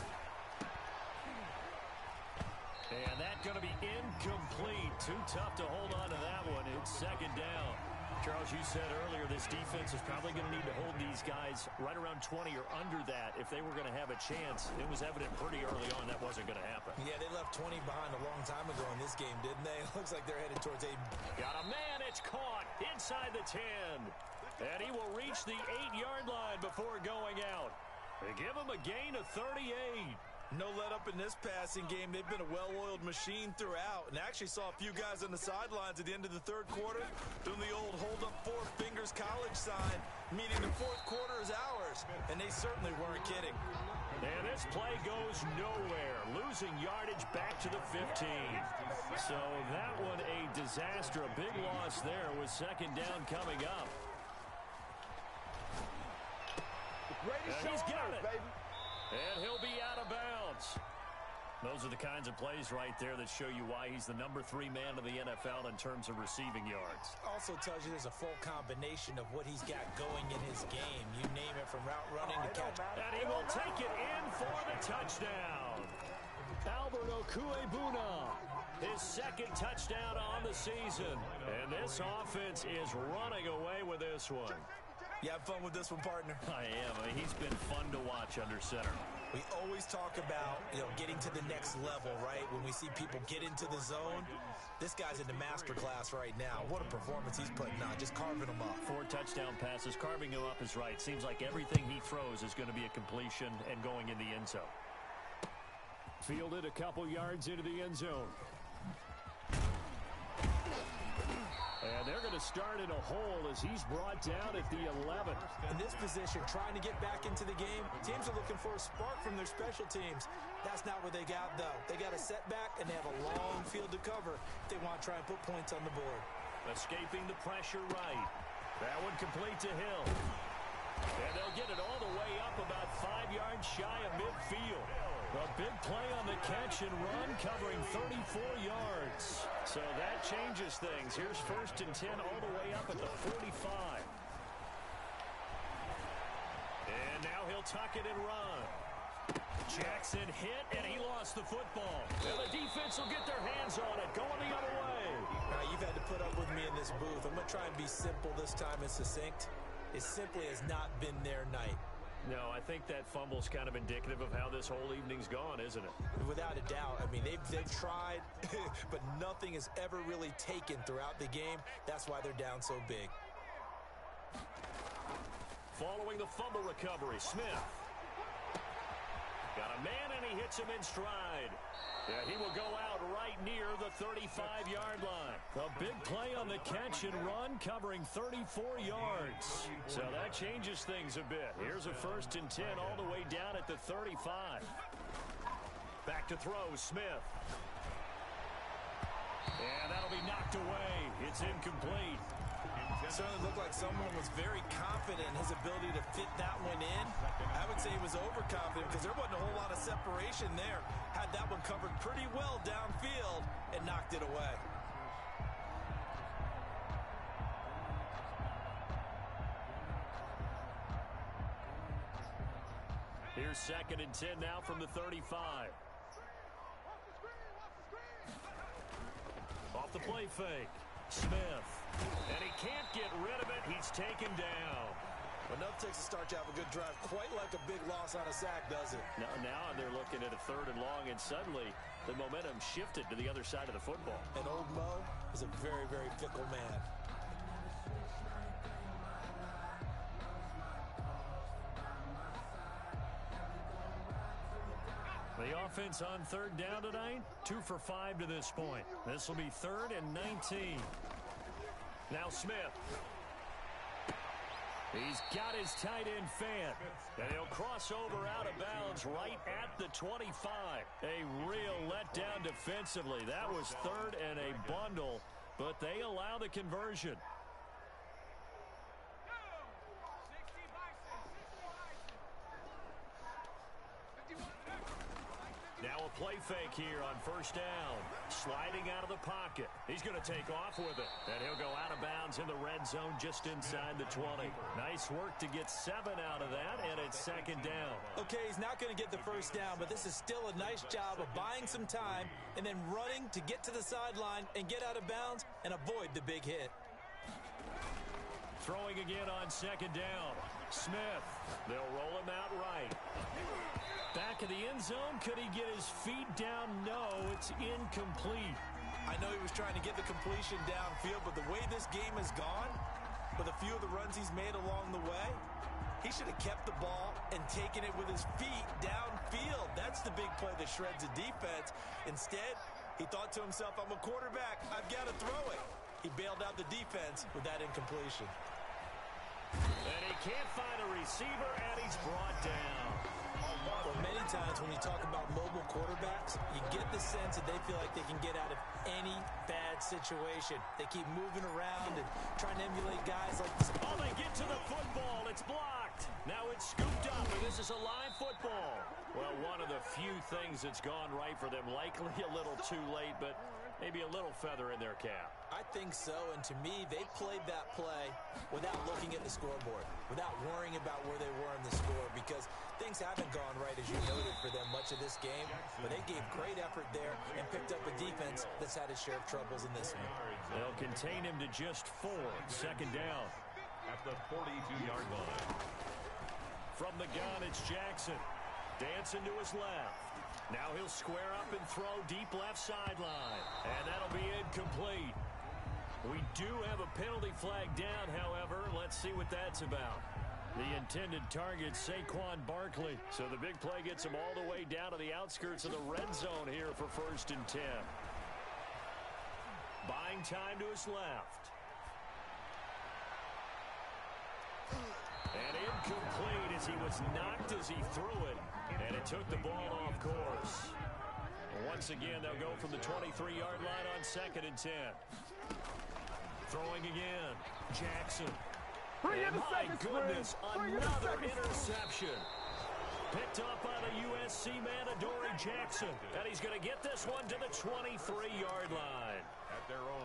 And that's going to be incomplete. Too tough to hold on to that one. It's second down. Charles, you said earlier this defense is probably going to need to hold these guys right around 20 or under that if they were going to have a chance. It was evident pretty early on that wasn't going to happen. Yeah, they left 20 behind a long time ago in this game, didn't they? Looks like they're headed towards 8. Got a man. It's caught inside the 10. And he will reach the 8-yard line before going out. They give him a gain of 38. No let up in this passing game. They've been a well-oiled machine throughout. And actually saw a few guys on the sidelines at the end of the third quarter doing the old hold up 4 fingers college sign, meaning the fourth quarter is ours. And they certainly weren't kidding. And this play goes nowhere. Losing yardage back to the 15. So that one a disaster. A big loss there with second down coming up. He's got it. Baby. And he'll be out of bounds. Those are the kinds of plays right there that show you why he's the number 3 man in the NFL in terms of receiving yards. Also tells you there's a full combination of what he's got going in his game. You name it, from route running to catch. And he will take it in for the touchdown. Albert Okuebuna, his second touchdown on the season. And this offense is running away with this one. You have fun with this one, partner? I am. I mean, he's been fun to watch under center. We always talk about, getting to the next level, right? When we see people get into the zone, this guy's in the master class right now. What a performance he's putting on, just carving them up. 4 touchdown passes, carving him up is right. Seems like everything he throws is going to be a completion and going in the end zone. Fielded a couple yards into the end zone. And they're going to start in a hole as he's brought down at the 11. In this position, trying to get back into the game, teams are looking for a spark from their special teams. That's not what they got, though. They got a setback, and they have a long field to cover if they want to try and put points on the board. Escaping the pressure right. That one complete to Hill. And they'll get it all the way up about 5 yards shy of midfield. A big play on the catch and run, covering 34 yards. So that changes things. Here's first and 10 all the way up at the 45. And now he'll tuck it and run. Jackson hit, and he lost the football. And the defense will get their hands on it, going the other way. You've had to put up with me in this booth. I'm going to try and be simple this time and succinct. It simply has not been their night. No, I think that fumble's kind of indicative of how this whole evening's gone, isn't it? Without a doubt. I mean, they've tried, but nothing has ever really taken throughout the game. That's why they're down so big. Following the fumble recovery, Smith. Got a man, and he hits him in stride. And he will go out right near the 35-yard line. A big play on the catch and run, covering 34 yards. So that changes things a bit. Here's a first and 10 all the way down at the 35. Back to throw, Smith. And that'll be knocked away. It's incomplete. It certainly looked like someone was very confident in his ability to fit that one in. I would say he was overconfident because there wasn't a whole lot of separation there. Had that one covered pretty well downfield and knocked it away. Here's second and 10 now from the 35. Off the play fake. Smith. And he can't get rid of it. He's taken down. Enough takes to start to have a good drive. Quite like a big loss on a sack, does it? Now they're looking at a third and long, and suddenly the momentum shifted to the other side of the football. And old Mo is a very, very fickle man. The offense on third down tonight, 2 for 5 to this point. This will be 3rd and 19. Now Smith. He's got his tight end fan. And he'll cross over out of bounds right at the 25. A real letdown defensively. That was 3rd and a bundle, but they allow the conversion. Now a play fake here on first down. Sliding out of the pocket. He's going to take off with it. And he'll go out of bounds in the red zone just inside the 20. Nice work to get 7 out of that, and it's second down. Okay, he's not going to get the first down, but this is still a nice job of buying some time and then running to get to the sideline and get out of bounds and avoid the big hit. Throwing again on second down. Smith. They'll roll him out right. Back in the end zone. Could he get his feet down? No, it's incomplete. I know he was trying to get the completion downfield, but the way this game has gone, with a few of the runs he's made along the way, he should have kept the ball and taken it with his feet downfield. That's the big play that shreds a defense. Instead, he thought to himself, I'm a quarterback. I've got to throw it. He bailed out the defense with that incompletion. And he can't find a receiver, and he's brought down. Well, many times when you talk about mobile quarterbacks, you get the sense that they feel like they can get out of any bad situation. They keep moving around and trying to emulate guys like this. Oh, they get to the football. It's blocked. Now it's scooped up, and this is a live football. Well, one of the few things that's gone right for them. Likely a little too late, but maybe a little feather in their cap. I think so, and to me, they played that play without looking at the scoreboard, without worrying about where they were in the score, because things haven't gone right, as you noted, for them much of this game, but they gave great effort there and picked up a defense that's had its share of troubles in this one. They'll contain him to just 4. Second down. At the 42-yard line. From the gun, it's Jackson. Dancing to his left. Now he'll square up and throw deep left sideline. And that'll be incomplete. We do have a penalty flag down, however. Let's see what that's about. The intended target, Saquon Barkley. So the big play gets him all the way down to the outskirts of the red zone here for 1st and 10. Buying time to his left. And incomplete as he was knocked as he threw it. And it took the ball off course. Once again, they'll go from the 23-yard line on 2nd and 10. Throwing again. Jackson. And my goodness, another interception. Picked up by the USC man, Adoree Jackson. And he's going to get this one to the 23-yard line.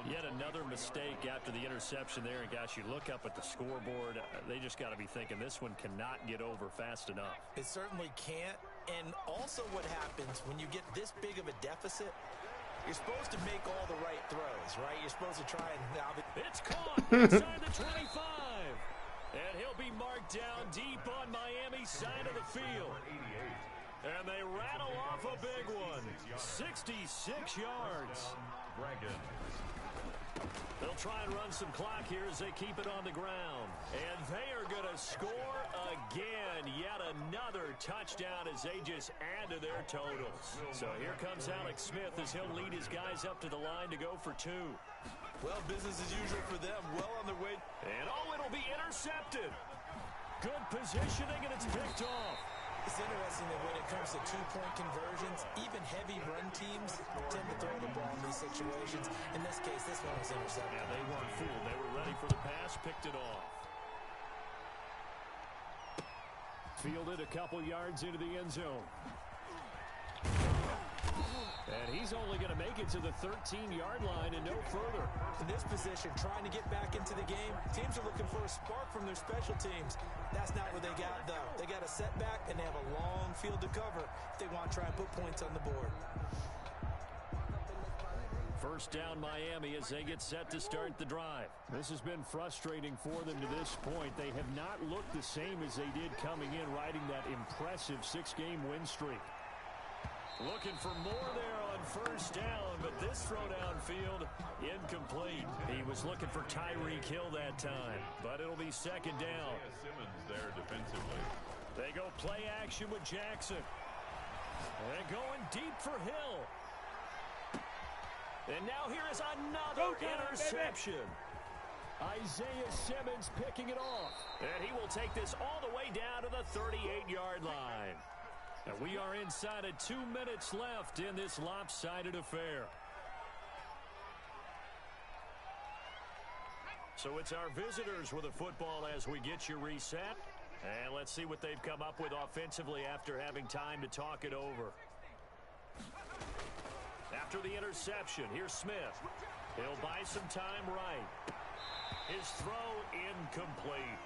Yet another mistake after the interception there. And, gosh, you look up at the scoreboard. They just got to be thinking this one cannot get over fast enough. It certainly can't. And also what happens when you get this big of a deficit, you're supposed to make all the right throws, right? You're supposed to try and... It's caught inside the 25. And he'll be marked down deep on Miami's side of the field. And they rattle off a big one. 66 yards. They'll try and run some clock here as they keep it on the ground. And they are going to score again. Yet another touchdown as they just add to their totals. So here comes Alex Smith as he'll lead his guys up to the line to go for 2. Well, business as usual for them. Well on their way. And it'll be intercepted. Good positioning, and it's picked off. It's interesting that when it comes to two-point conversions, even heavy run teams tend to throw the ball in these situations. In this case, this one was intercepted. Yeah, they weren't fooled. They were ready for the pass, picked it off. Fielded a couple yards into the end zone. And he's only going to make it to the 13-yard line and no further. In this position, trying to get back into the game, teams are looking for a spark from their special teams. That's not what they got, though. They got a setback, and they have a long field to cover if they want to try and put points on the board. First down Miami as they get set to start the drive. This has been frustrating for them to this point. They have not looked the same as they did coming in, riding that impressive 6-game win streak. Looking for more there on first down, but this throw downfield, incomplete. He was looking for Tyreek Hill that time, but it'll be second down. Simmons there defensively. They go play action with Jackson. And going deep for Hill. And now here is another interception. Isaiah Simmons picking it off. And he will take this all the way down to the 38-yard line. And we are inside of 2 minutes left in this lopsided affair. So it's our visitors with the football as we get you reset. And let's see what they've come up with offensively after having time to talk it over. After the interception, here's Smith. He'll buy some time right. His throw incomplete.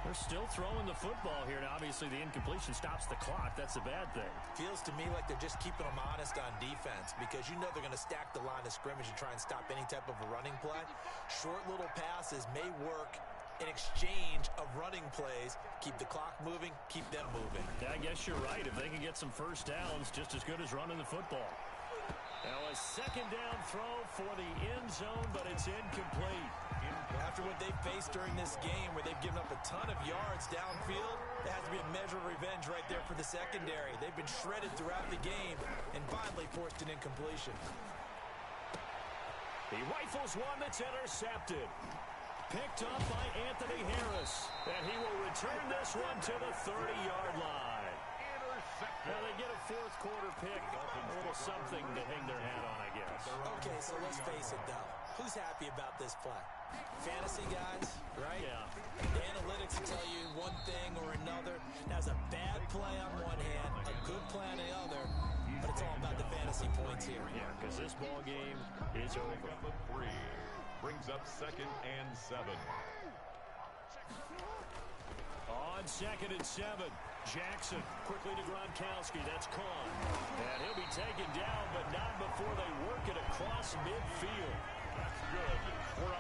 They're still throwing the football here. Now, obviously, the incompletion stops the clock. That's a bad thing. Feels to me like they're just keeping them honest on defense because you know they're going to stack the line of scrimmage and try and stop any type of a running play. Short little passes may work in exchange of running plays. Keep the clock moving, keep them moving. Yeah, I guess you're right. If they can get some first downs, just as good as running the football. Now a second down throw for the end zone, but it's incomplete. After what they've faced during this game where they've given up a ton of yards downfield, there has to be a measure of revenge right there for the secondary. They've been shredded throughout the game and finally forced an incompletion. He rifles one that's intercepted. Picked up by Anthony Harris. And he will return this one to the 30-yard line. Well, they get a fourth quarter pick. A little something to hang their hat on, I guess. Okay, so let's face it, though. Who's happy about this play? Fantasy guys, right? Yeah. The analytics will tell you one thing or another. That's a bad play on one hand, a good play on the other, but it's all about the fantasy points here. Yeah, because this ball game is over. The 3 brings up 2nd and 7. On 2nd and 7, Jackson quickly to Gronkowski. That's caught. And he'll be taken down, but not before they work it across midfield. That's good.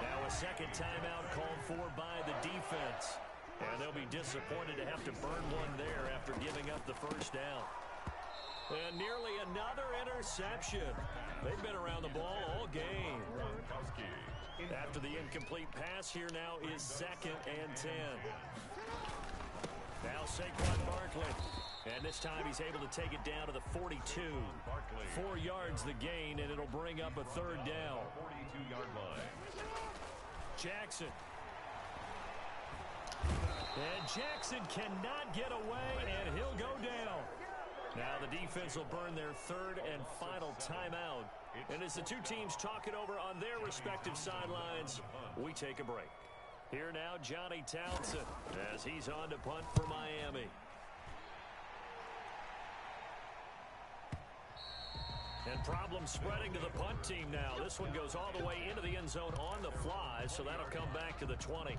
Now a second timeout called for by the defense. And they'll be disappointed to have to burn one there after giving up the first down. And nearly another interception. They've been around the ball all game. After the incomplete pass, here now is 2nd and 10. Now Saquon Barkley. And this time he's able to take it down to the 42. 4 yards the gain, and it'll bring up a third down. 42-yard line. Jackson. And Jackson cannot get away, and he'll go down. Now the defense will burn their third and final timeout. And as the two teams talk it over on their respective sidelines, we take a break. Here now, Johnny Townsend, as he's on to punt for Miami. And problem spreading to the punt team now. This one goes all the way into the end zone on the fly, so that'll come back to the 20.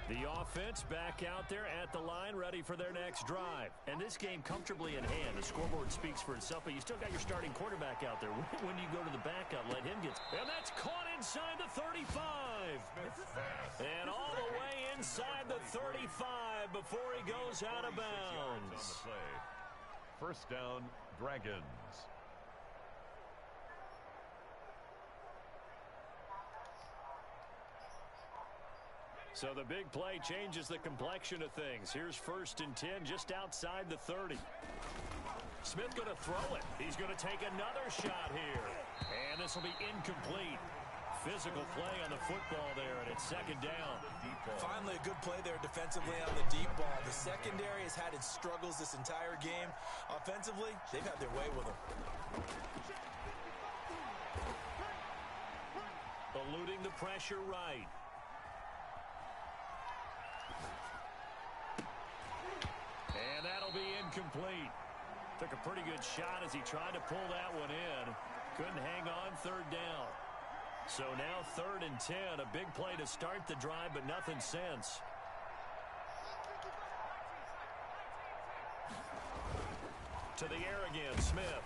The offense back out there at the line, ready for their next drive. And this game comfortably in hand. The scoreboard speaks for itself, but you still got your starting quarterback out there. When you go to the backup, let him get... And that's caught inside the 35. And all the way inside the 35 before he goes out of bounds. First down, Dragons. So the big play changes the complexion of things. Here's 1st and 10 just outside the 30. Smith going to throw it. He's going to take another shot here. And this will be incomplete. Physical play on the football there, and it's 2nd down. Finally a good play there defensively on the deep ball. The secondary has had its struggles this entire game. Offensively, they've had their way with them. Eluding the pressure right. And that'll be incomplete. Took a pretty good shot as he tried to pull that one in. Couldn't hang on 3rd down. So now 3rd and 10. A big play to start the drive, but nothing since. To the air again, Smith.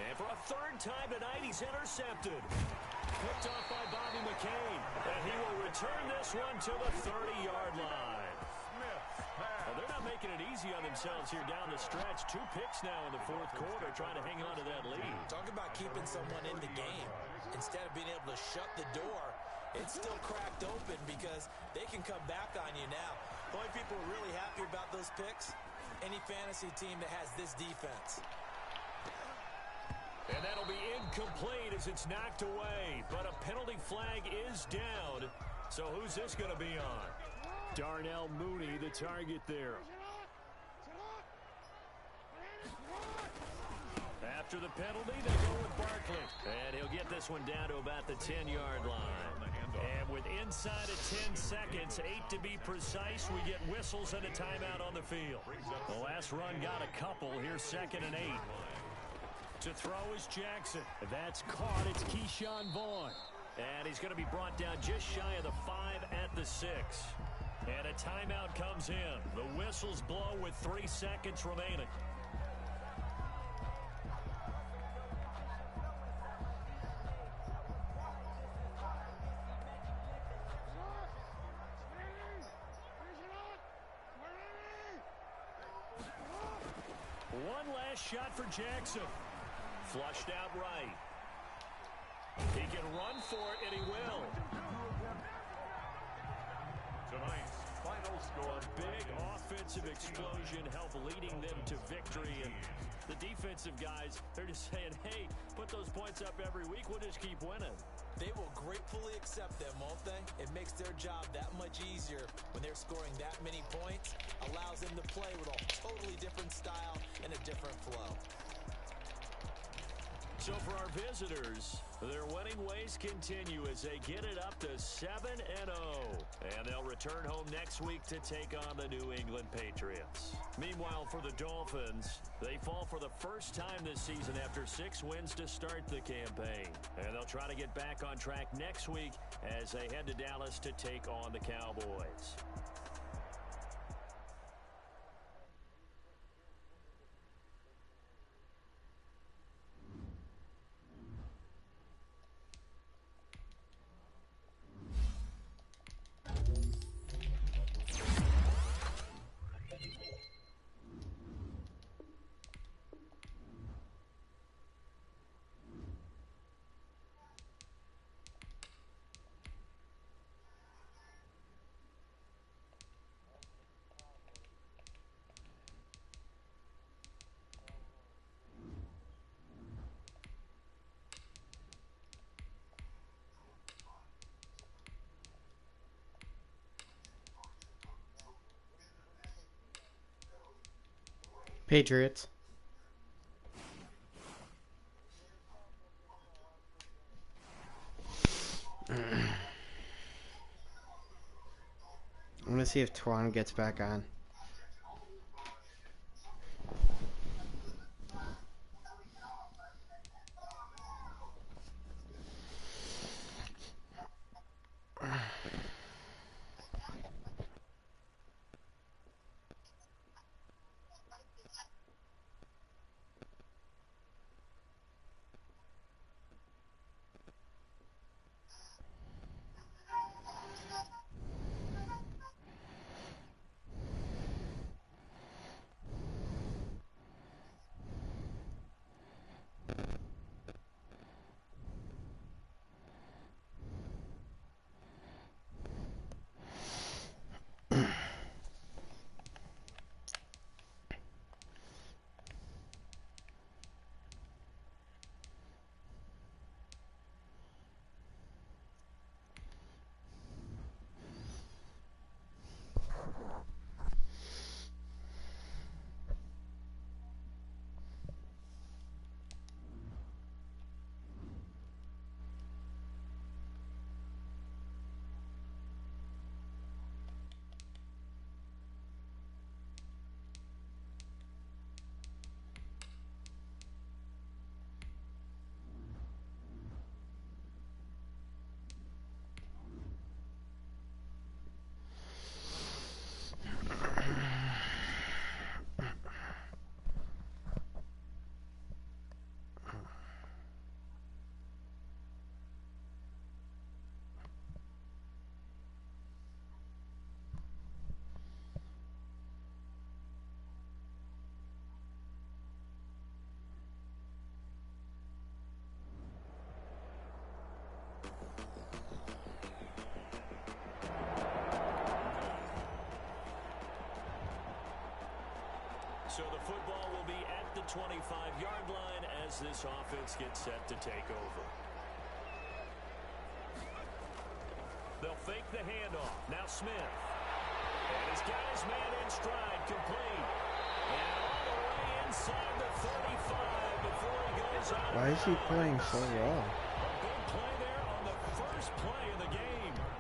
And for a 3rd time tonight, he's intercepted. Picked off by Bobby McCain. And he will return this one to the 30-yard line. Well, they're not making it easy on themselves here down the stretch. 2 picks now in the 4th quarter, trying to hang on to that lead. Talk about keeping someone in the game. Instead of being able to shut the door, it's still cracked open because they can come back on you now. The only people who are really happy about those picks, any fantasy team that has this defense. And that'll be incomplete as it's knocked away. But a penalty flag is down. So who's this going to be on? Darnell Mooney, the target there. After After the penalty, they go with Barkley. And he'll get this one down to about the 10-yard line. And with inside of 10 seconds, 8 to be precise, we get whistles and a timeout on the field. The last run got a couple. Here's 2nd and 8. To throw is Jackson. That's caught. It's Keyshawn Vaughn. And he's going to be brought down just shy of the 5 at the 6. And a timeout comes in. The whistles blow with 3 seconds remaining. One last shot for Jackson. Flushed out right. He can run for it, and he will. Tonight's final score. A big offensive explosion helped leading them to victory. And the defensive guys, they're just saying, hey, put those points up every week. We'll just keep winning. They will gratefully accept them, won't they? It makes their job that much easier when they're scoring that many points. Allows them to play with a totally different style and a different flow. So for our visitors, their winning ways continue as they get it up to 7-0. And they'll return home next week to take on the New England Patriots. Meanwhile, for the Dolphins, they fall for the first time this season after 6 wins to start the campaign. And they'll try to get back on track next week as they head to Dallas to take on the Cowboys. Patriots. I'm going to see if Twan gets back on. So the football will be at the 25-yard line as this offense gets set to take over. They'll fake the handoff. Now Smith. And he's got his man in stride, complete. And all the way inside the 35 before he goes Why is he playing so well?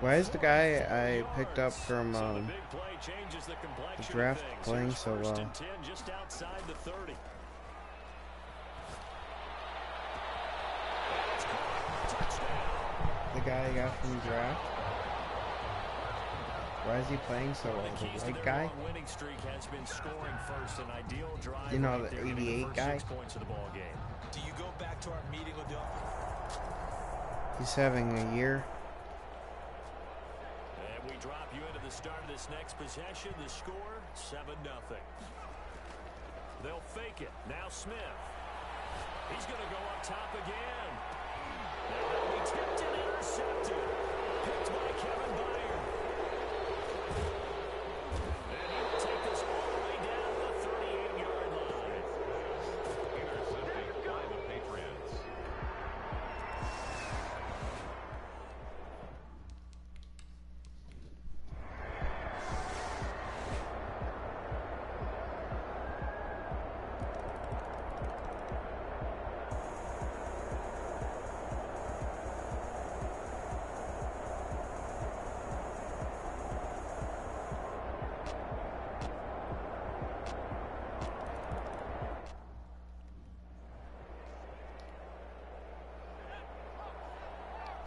Why is the guy I picked up from the draft playing so well? Just outside the 30. The guy I got from the draft? Why is he playing so well? The white guy? You know, the 88 guy? Do you go back to our meeting with the offense? He's having a year. And we drop you into the start of this next possession. The score, 7-0. They'll fake it. Now Smith. He's going to go up top again. And that'll be tipped and intercepted. Picked by Kevin Byard. And he will take this all the way down to the 38-yard line. Intercepting by the Patriots.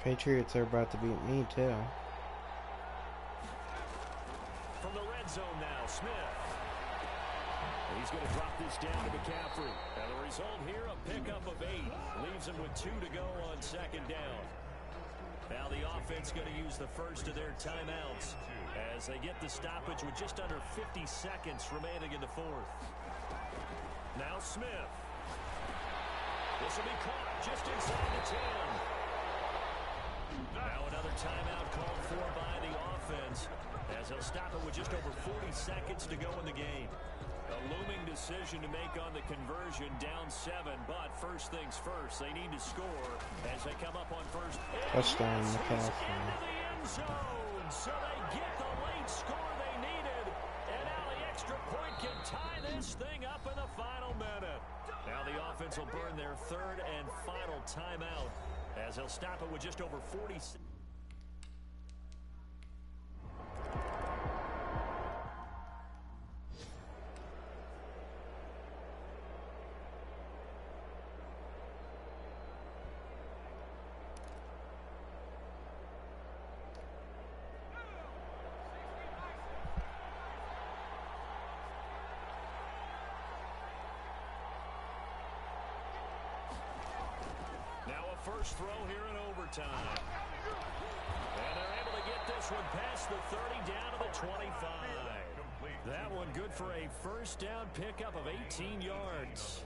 Patriots are about to beat me too. From the red zone now, Smith. He's going to drop this down to McCaffrey. And the result here, a pickup of 8. Leaves him with 2 to go on second down. Now the offense going to use the first of their timeouts as they get the stoppage with just under 50 seconds remaining in the fourth. Now Smith. This will be caught just inside the 10. Now another timeout called for by the offense as they'll stop it with just over 40 seconds to go in the game. A looming decision to make on the conversion, down 7, but first things first, they need to score as they come up on first. Touchdown, Into McCaffrey. the end zone, so they get the late score they needed, and now the extra point can tie this thing up in the final minute. Now the offense will burn their third and final timeout as they'll stop it with just over 40 seconds. First throw here in overtime. And they're able to get this one past the 30 down to the 25. That one good for a first down pickup of 18 yards.